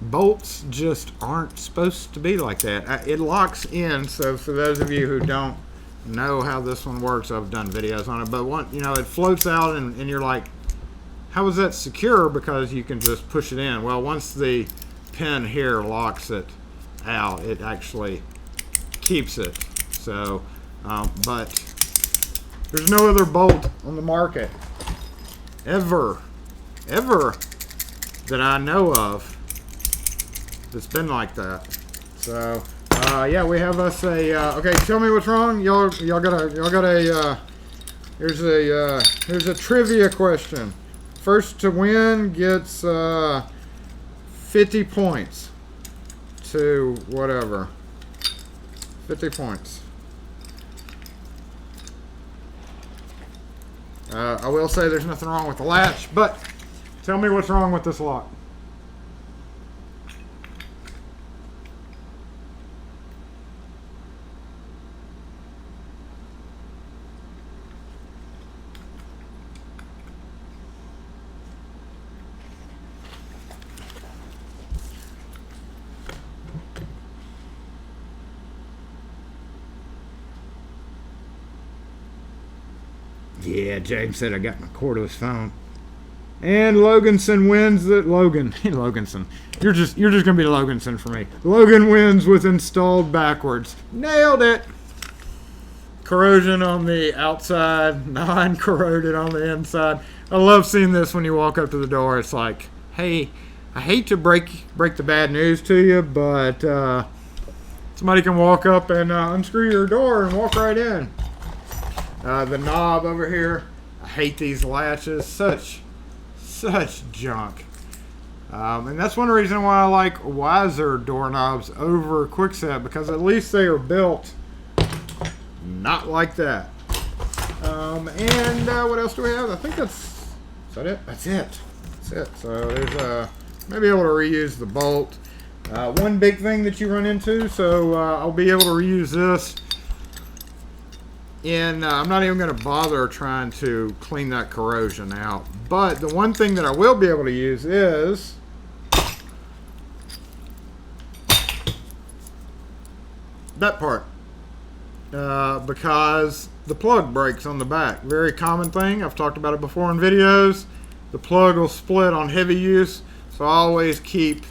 bolts just aren't supposed to be like that. It locks in, so for those of you who don't know how this one works, I've done videos on it, but it floats out and you're like, how is that secure? Because you can just push it in. Well, once the pin here locks it out, it actually keeps it. So, but there's no other bolt on the market ever that I know of that's been like that. So, yeah, we have us a. Okay, tell me what's wrong. Y'all got a. Here's a trivia question. First to win gets 50 points to whatever. 50 points. I will say there's nothing wrong with the latch, but tell me what's wrong with this lock. Yeah, James said I got my cordless phone. And Loganson wins the Loganson. You're just gonna be Loganson for me. Logan wins with installed backwards. Nailed it. Corrosion on the outside, non-corroded on the inside. I love seeing this when you walk up to the door. It's like, hey, I hate to break the bad news to you, but somebody can walk up and unscrew your door and walk right in. The knob over here, I hate these latches, such junk. And that's one reason why I like Wiser doorknobs over Quickset, because at least they are built not like that. And what else do we have? I think is that it? That's it. So there's maybe able to reuse the bolt. One big thing that you run into, so I'll be able to reuse this. And I'm not even going to bother trying to clean that corrosion out. But the one thing that I will be able to use is that part. Because the plug breaks on the back. Very common thing. I've talked about it before in videos. The plug will split on heavy use. So I always keep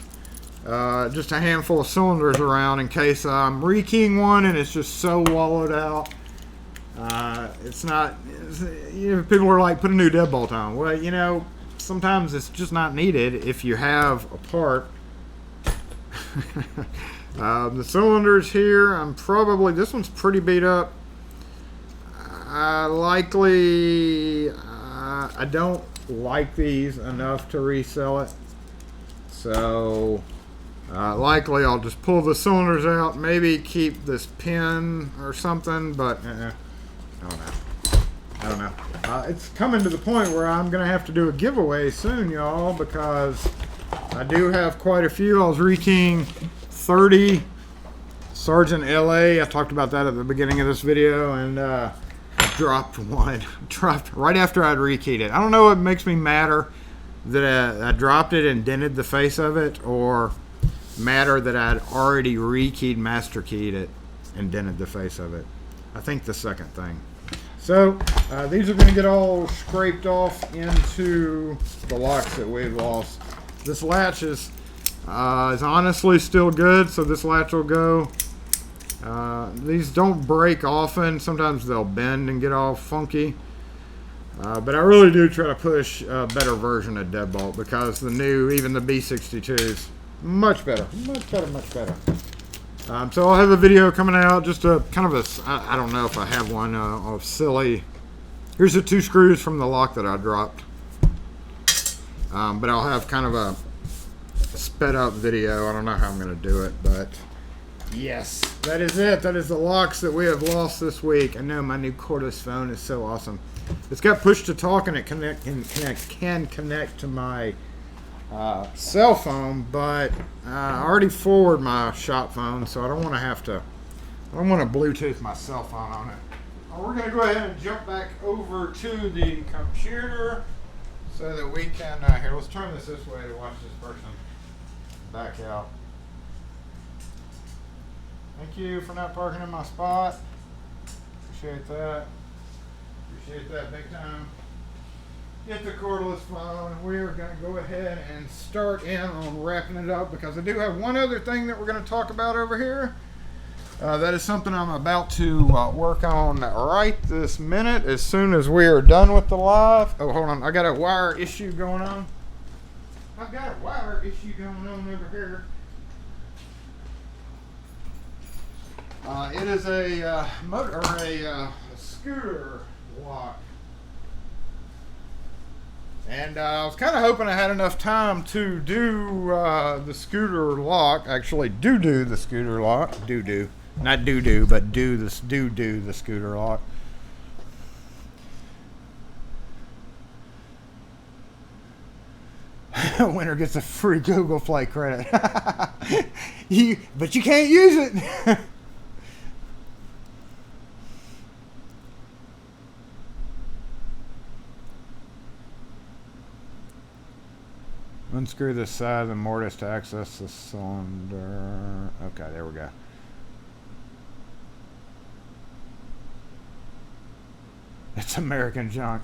just a handful of cylinders around in case I'm rekeying one and it's just so wallowed out. It's not, people are like, put a new deadbolt on. Well, sometimes it's just not needed if you have a part. The cylinders here, this one's pretty beat up. I don't like these enough to resell it. So, likely I'll just pull the cylinders out, maybe keep this pin or something, but I don't know. It's coming to the point where I'm going to have to do a giveaway soon, y'all, because I do have quite a few. I was rekeying 30 Sergeant LA. I talked about that at the beginning of this video, and I dropped one. Dropped right after I'd rekeyed it. I don't know what makes me madder, that I dropped it and dented the face of it, or madder that I'd already rekeyed, master keyed it, and dented the face of it. I think the second thing. So these are going to get all scraped off into the locks that we've lost. This latch is honestly still good, so this latch will go. These don't break often. Sometimes they'll bend and get all funky. But I really do try to push a better version of deadbolt, because the new, even the B62s, much better. So I'll have a video coming out, just a kind of I don't know if I have one, of silly Here's the 2 screws from the lock that I dropped. But I'll have kind of a sped up video. I don't know how I'm going to do it, but yes, that is it. That is the locks that we have lost this week. I know my new cordless phone is so awesome. It's got push to talk, and it can connect to my cell phone, but I already forward my shop phone, so I don't want to Bluetooth my cell phone on it. We're going to go ahead and jump back over to the computer so that we can, here, let's turn this way to watch this person back out. Thank you for not parking in my spot. Appreciate that. Appreciate that big time. Get the cordless phone. We're going to go ahead and start in on wrapping it up because I do have one other thing that we're going to talk about over here. That is something I'm about to work on right this minute as soon as we are done with the live. Oh, hold on. I got a wire issue going on. I've got a wire issue going on over here. It is a scooter lock. And I was kind of hoping I had enough time to do the scooter lock. Actually, do the scooter lock. Not do, but do the scooter lock. Winner gets a free Google Play credit. But you can't use it. Unscrew the side of the mortise to access the cylinder. Okay, there we go. It's American junk.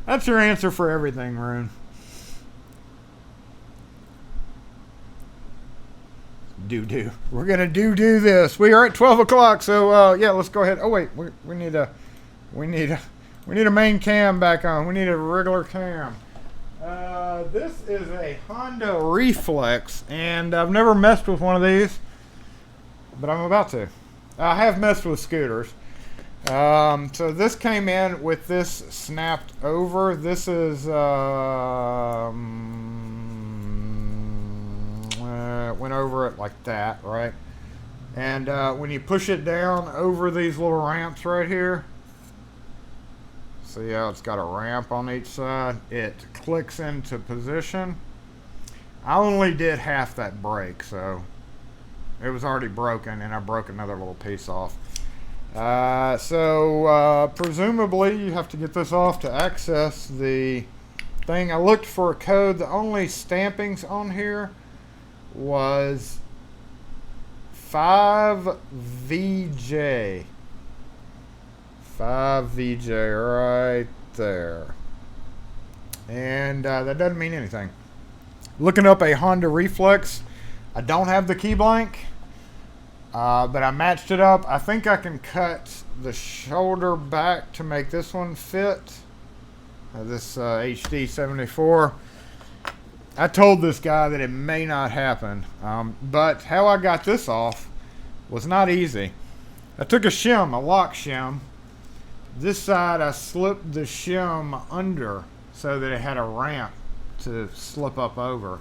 That's your answer for everything, Rune. Do. We're gonna do this. We are at 12 o'clock, so yeah, let's go ahead. Oh wait, we need a main cam back on. We need a regular cam. This is a Honda Reflex, and I've never messed with one of these, but I'm about to. I have messed with scooters. So this came in with this snapped over. This is went over it like that, right? And when you push it down over these little ramps right here, see how it's got a ramp on each side? It clicks into position. I only did half that break, so it was already broken, and I broke another little piece off. So presumably you have to get this off to access the thing. I looked for a code. The only stampings on here was 5VJ. 5VJ right there. And that doesn't mean anything. Looking up a Honda Reflex. I don't have the key blank. But I matched it up. I think I can cut the shoulder back to make this one fit. This HD 74. I told this guy that it may not happen. But how I got this off was not easy. I took a shim, a lock shim. This side I slipped the shim under so that it had a ramp to slip up over.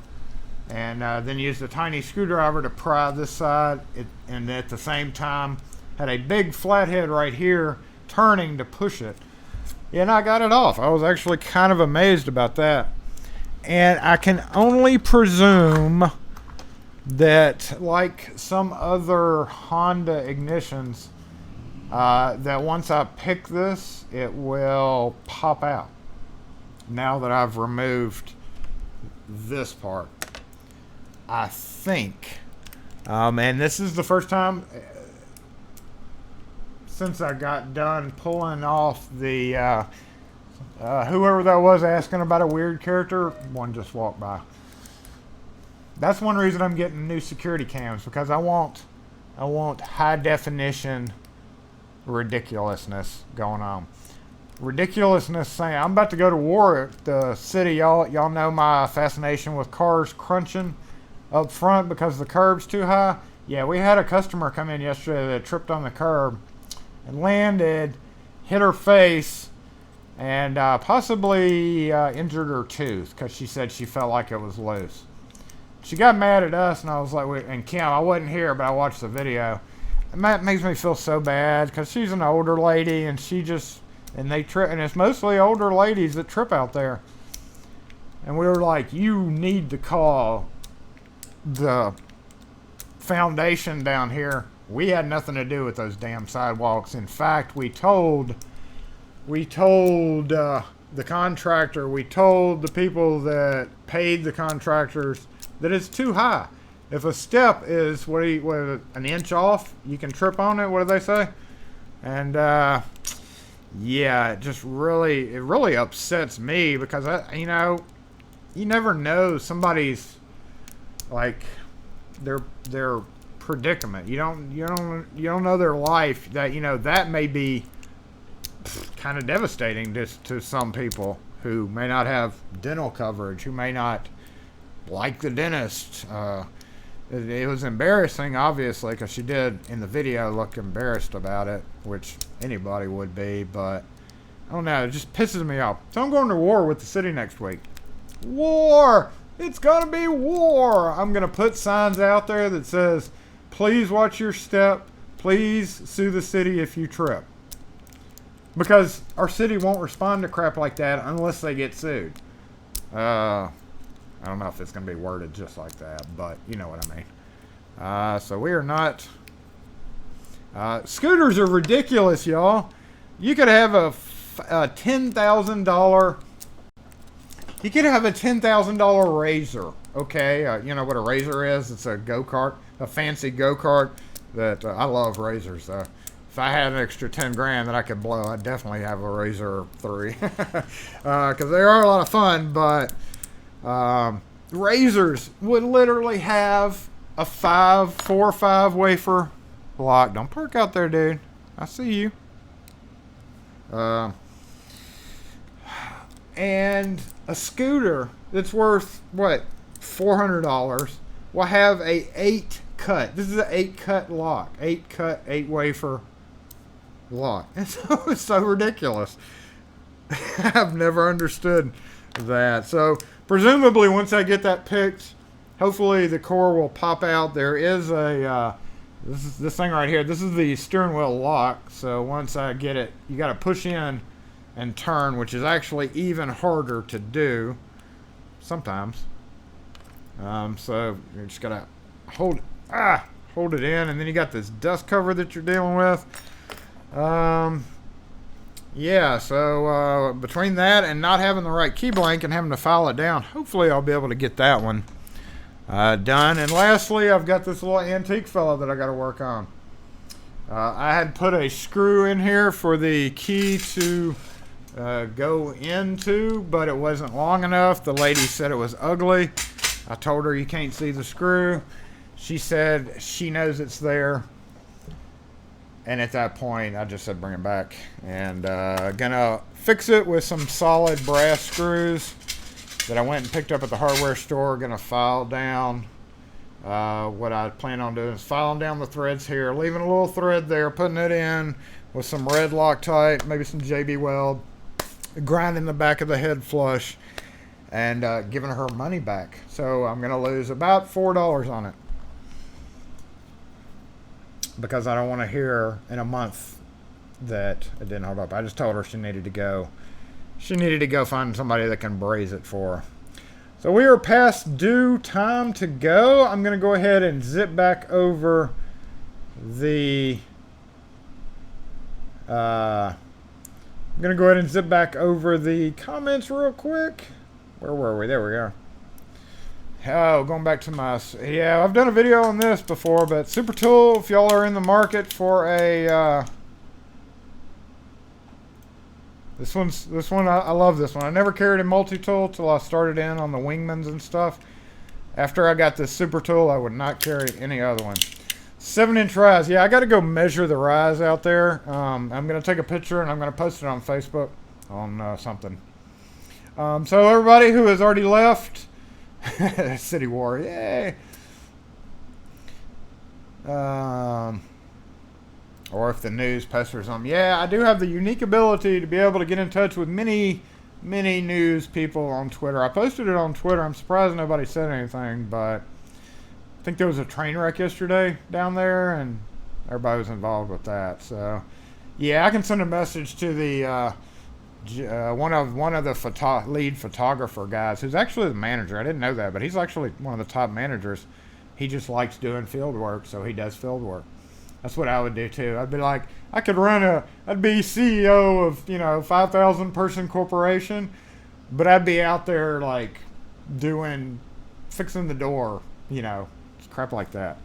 And then used a tiny screwdriver to pry this side, and at the same time had a big flathead right here turning to push it. And I got it off. I was actually kind of amazed about that. And I can only presume that, like some other Honda ignitions, that once I pick this, it will pop out. Now that I've removed this part. I think. And this is the first time since I got done pulling off the whoever that was asking about a weird character, one just walked by. That's one reason I'm getting new security cams, because I want high definition ridiculousness going on. Ridiculousness saying I'm about to go to war at the city. Y'all know my fascination with cars crunching up front because the curb's too high. Yeah, we had a customer come in yesterday that tripped on the curb and landed, hit her face, and possibly injured her tooth because she said she felt like it was loose. She got mad at us, and I was like, and Kim, I wasn't here, but I watched the video. And that makes me feel so bad because she's an older lady, and and they trip, and it's mostly older ladies that trip out there. And we were like, you need to call the foundation down here. We had nothing to do with those damn sidewalks. In fact, we told the contractor, we told the people that paid the contractors that it's too high. If a step is an inch off, you can trip on it. What do they say? And yeah, it really upsets me because you never know somebody's like their predicament. You don't know their life. That may be kind of devastating to some people who may not have dental coverage, who may not like the dentist. It was embarrassing, obviously, because she did in the video look embarrassed about it, which anybody would be, but I don't know, it just pisses me off. So I'm going to war with the city next week. War! It's gonna be war! I'm gonna put signs out there that says, please watch your step, please sue the city if you trip. Because our city won't respond to crap like that unless they get sued. I don't know if it's going to be worded just like that, but you know what I mean. So we are not... scooters are ridiculous, y'all. You could have a $10,000... You could have a $10,000 razor, okay? You know what a razor is? It's a go-kart, a fancy go-kart that... I love razors, though. If I had an extra 10 grand that I could blow, I'd definitely have a Razor 3. Because they are a lot of fun, but... razors would literally have a 4 or 5 wafer lock. Don't park out there, dude. I see you. And a scooter that's worth what, $400 will have a 8 cut. This is an 8 cut lock. 8 cut, 8 wafer lock. It's so ridiculous. I've never understood that. So presumably once I get that picked, hopefully the core will pop out. There is a this thing right here. This is the steering wheel lock. So once I get it, you got to push in and turn, which is actually even harder to do sometimes. So you're just gotta hold it in, and then you got this dust cover that you're dealing with. Yeah, so between that and not having the right key blank and having to file it down, hopefully I'll be able to get that one done. And lastly, I've got this little antique fella that I got to work on. I had put a screw in here for the key to go into, but it wasn't long enough. The lady said it was ugly. I told her you can't see the screw. She said she knows it's there. And at that point, I just said bring it back. And gonna fix it with some solid brass screws that I went and picked up at the hardware store. Gonna file down. What I plan on doing is filing down the threads here, leaving a little thread there, putting it in with some red Loctite, maybe some JB Weld, grinding the back of the head flush, and giving her money back. So I'm gonna lose about $4 on it, because I don't want to hear in a month that it didn't hold up. I just told her she needed to go. She needed to go find somebody that can braze it for her. So we are past due time to go. I'm going to go ahead and zip back over the... I'm going to go ahead and zip back over the comments real quick. Where were we? There we are. Oh, going back to my... Yeah, I've done a video on this before, but Super Tool, if y'all are in the market for a... This one, I love this one. I never carried a multi-tool till I started in on the Wingmans and stuff. After I got this Super Tool, I would not carry any other one. 7-inch rise. Yeah, I got to go measure the rise out there. I'm going to take a picture and I'm going to post it on Facebook on something. So everybody who has already left... City War, yay! or if the news pesters them. Yeah, I do have the unique ability to be able to get in touch with many news people on Twitter. I posted it on Twitter. I'm surprised nobody said anything, but I think there was a train wreck yesterday down there, and everybody was involved with that. So, yeah, I can send a message to the one of the lead photographer guys, who's actually the manager. I didn't know that, but he's actually one of the top managers. He just likes doing field work, so he does field work. That's what I would do too. I'd be like, I'd be CEO of 5,000 person corporation, but I'd be out there like fixing the door, crap like that.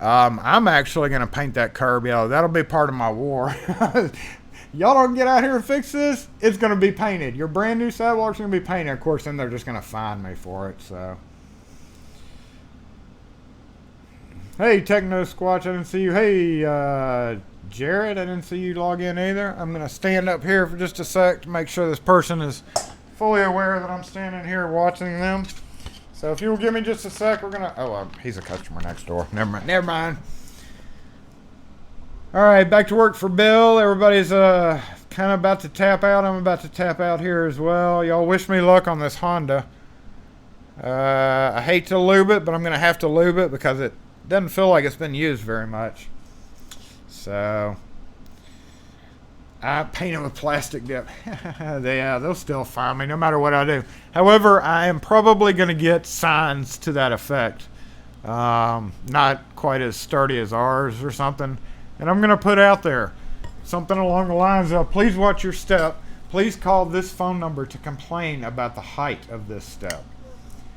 I'm actually gonna paint that curb yellow. That'll be part of my war. Y'all don't get out here and fix this, it's gonna be painted. Your brand new sidewalk's gonna be painted. Of course, then they're just gonna fine me for it. So, hey, Techno Squatch, I didn't see you. Hey, Jared, I didn't see you log in either. I'm gonna stand up here for just a sec to make sure this person is fully aware that I'm standing here watching them. So if you'll give me just a sec, we're gonna. Oh, he's a customer next door. Never mind. All right, back to work for Bill. Everybody's kind of about to tap out. I'm about to tap out here as well. Y'all wish me luck on this Honda. I hate to lube it, but I'm gonna have to lube it because it doesn't feel like it's been used very much. So I paint it with plastic dip. They'll still find me no matter what I do. However, I am probably going to get signs to that effect. Not quite as sturdy as ours or something. And I'm going to put out there something along the lines of, please watch your step. Please call this phone number to complain about the height of this step.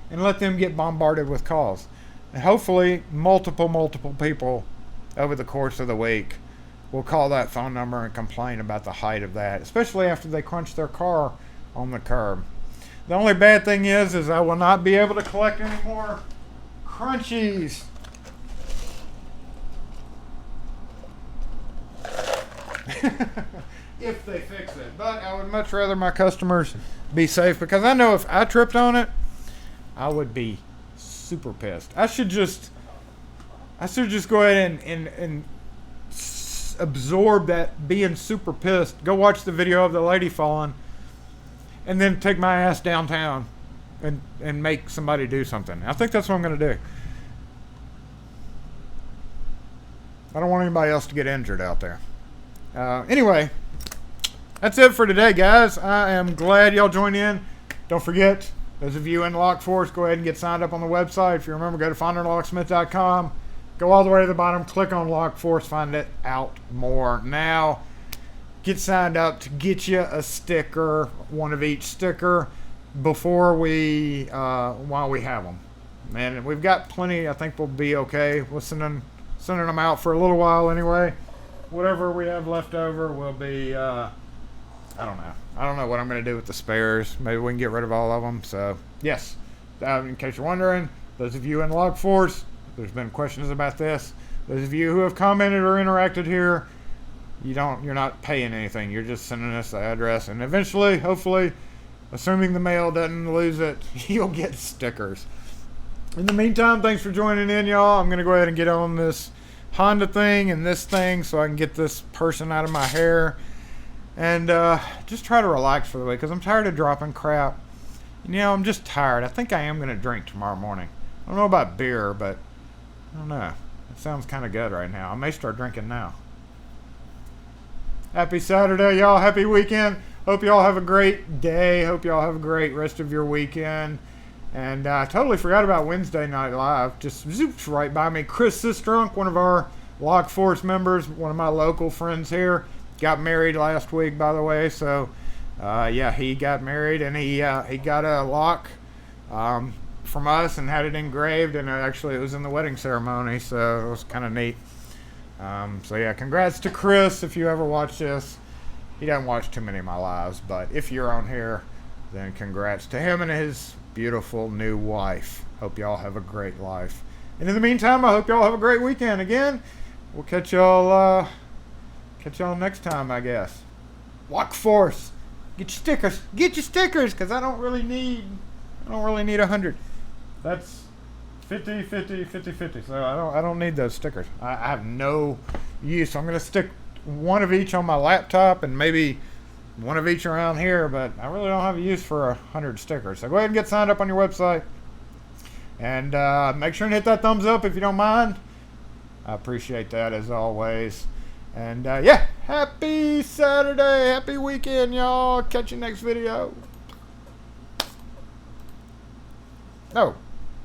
And let them get bombarded with calls. And hopefully multiple people over the course of the week will call that phone number and complain about the height of that, especially after they crunch their car on the curb. The only bad thing is I will not be able to collect any more crunchies. If they fix it. But I would much rather my customers be safe, because I know if I tripped on it, I would be super pissed. I should just go ahead and absorb that being super pissed. Go watch the video of the lady falling, and then take my ass downtown and make somebody do something. I think that's what I'm going to do. I don't want anybody else to get injured out there. Anyway, that's it for today, guys. I am glad y'all joined in. Don't forget, those of you in Lockforce, go ahead and get signed up on the website. If you remember, go to finderlocksmith.com. Go all the way to the bottom, click on Lockforce, find it out more. Now, get signed up to get you a sticker, one of each sticker, while we have them. And we've got plenty. I think we'll be okay. We're sending them out for a little while anyway. Whatever we have left over will be, I don't know. I don't know what I'm going to do with the spares. Maybe we can get rid of all of them. So, yes, in case you're wondering, those of you in Lockforce, there's been questions about this. Those of you who have commented or interacted here, you're not paying anything. You're just sending us the address, and eventually, hopefully, assuming the mail doesn't lose it, you'll get stickers. In the meantime, thanks for joining in, y'all. I'm going to go ahead and get on this Honda thing and this thing so I can get this person out of my hair and just try to relax for the week, because I'm tired of dropping crap. I'm just tired. I think I am going to drink tomorrow morning. I don't know about beer, but I don't know. It sounds kind of good right now. I may start drinking now. Happy Saturday, y'all. Happy weekend. Hope y'all have a great day. Hope y'all have a great rest of your weekend. And I totally forgot about Wednesday Night Live. Just zoops right by me. Chris Sistrunk, one of our Lockforce members, one of my local friends here, got married last week, by the way. So, yeah, he got married, and he got a lock from us and had it engraved, and it was in the wedding ceremony, so it was kind of neat. So yeah, congrats to Chris. If you ever watch this, he doesn't watch too many of my lives, but if you're on here, then congrats to him and his beautiful new wife. Hope y'all have a great life, and in the meantime, I hope y'all have a great weekend. Again, we'll catch y'all next time, I guess. Lockforce, get your stickers, because I don't really need 100. That's 50, 50, 50, 50. So I don't need those stickers. I have no use. I'm gonna stick one of each on my laptop and maybe one of each around here, but I really don't have a use for 100 stickers. So go ahead and get signed up on your website, and make sure and hit that thumbs up if you don't mind. I appreciate that as always. And yeah, happy Saturday, happy weekend, y'all. Catch you next video.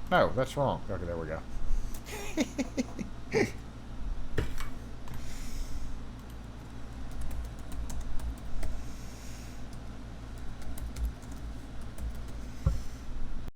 No, that's wrong. Okay, there we go.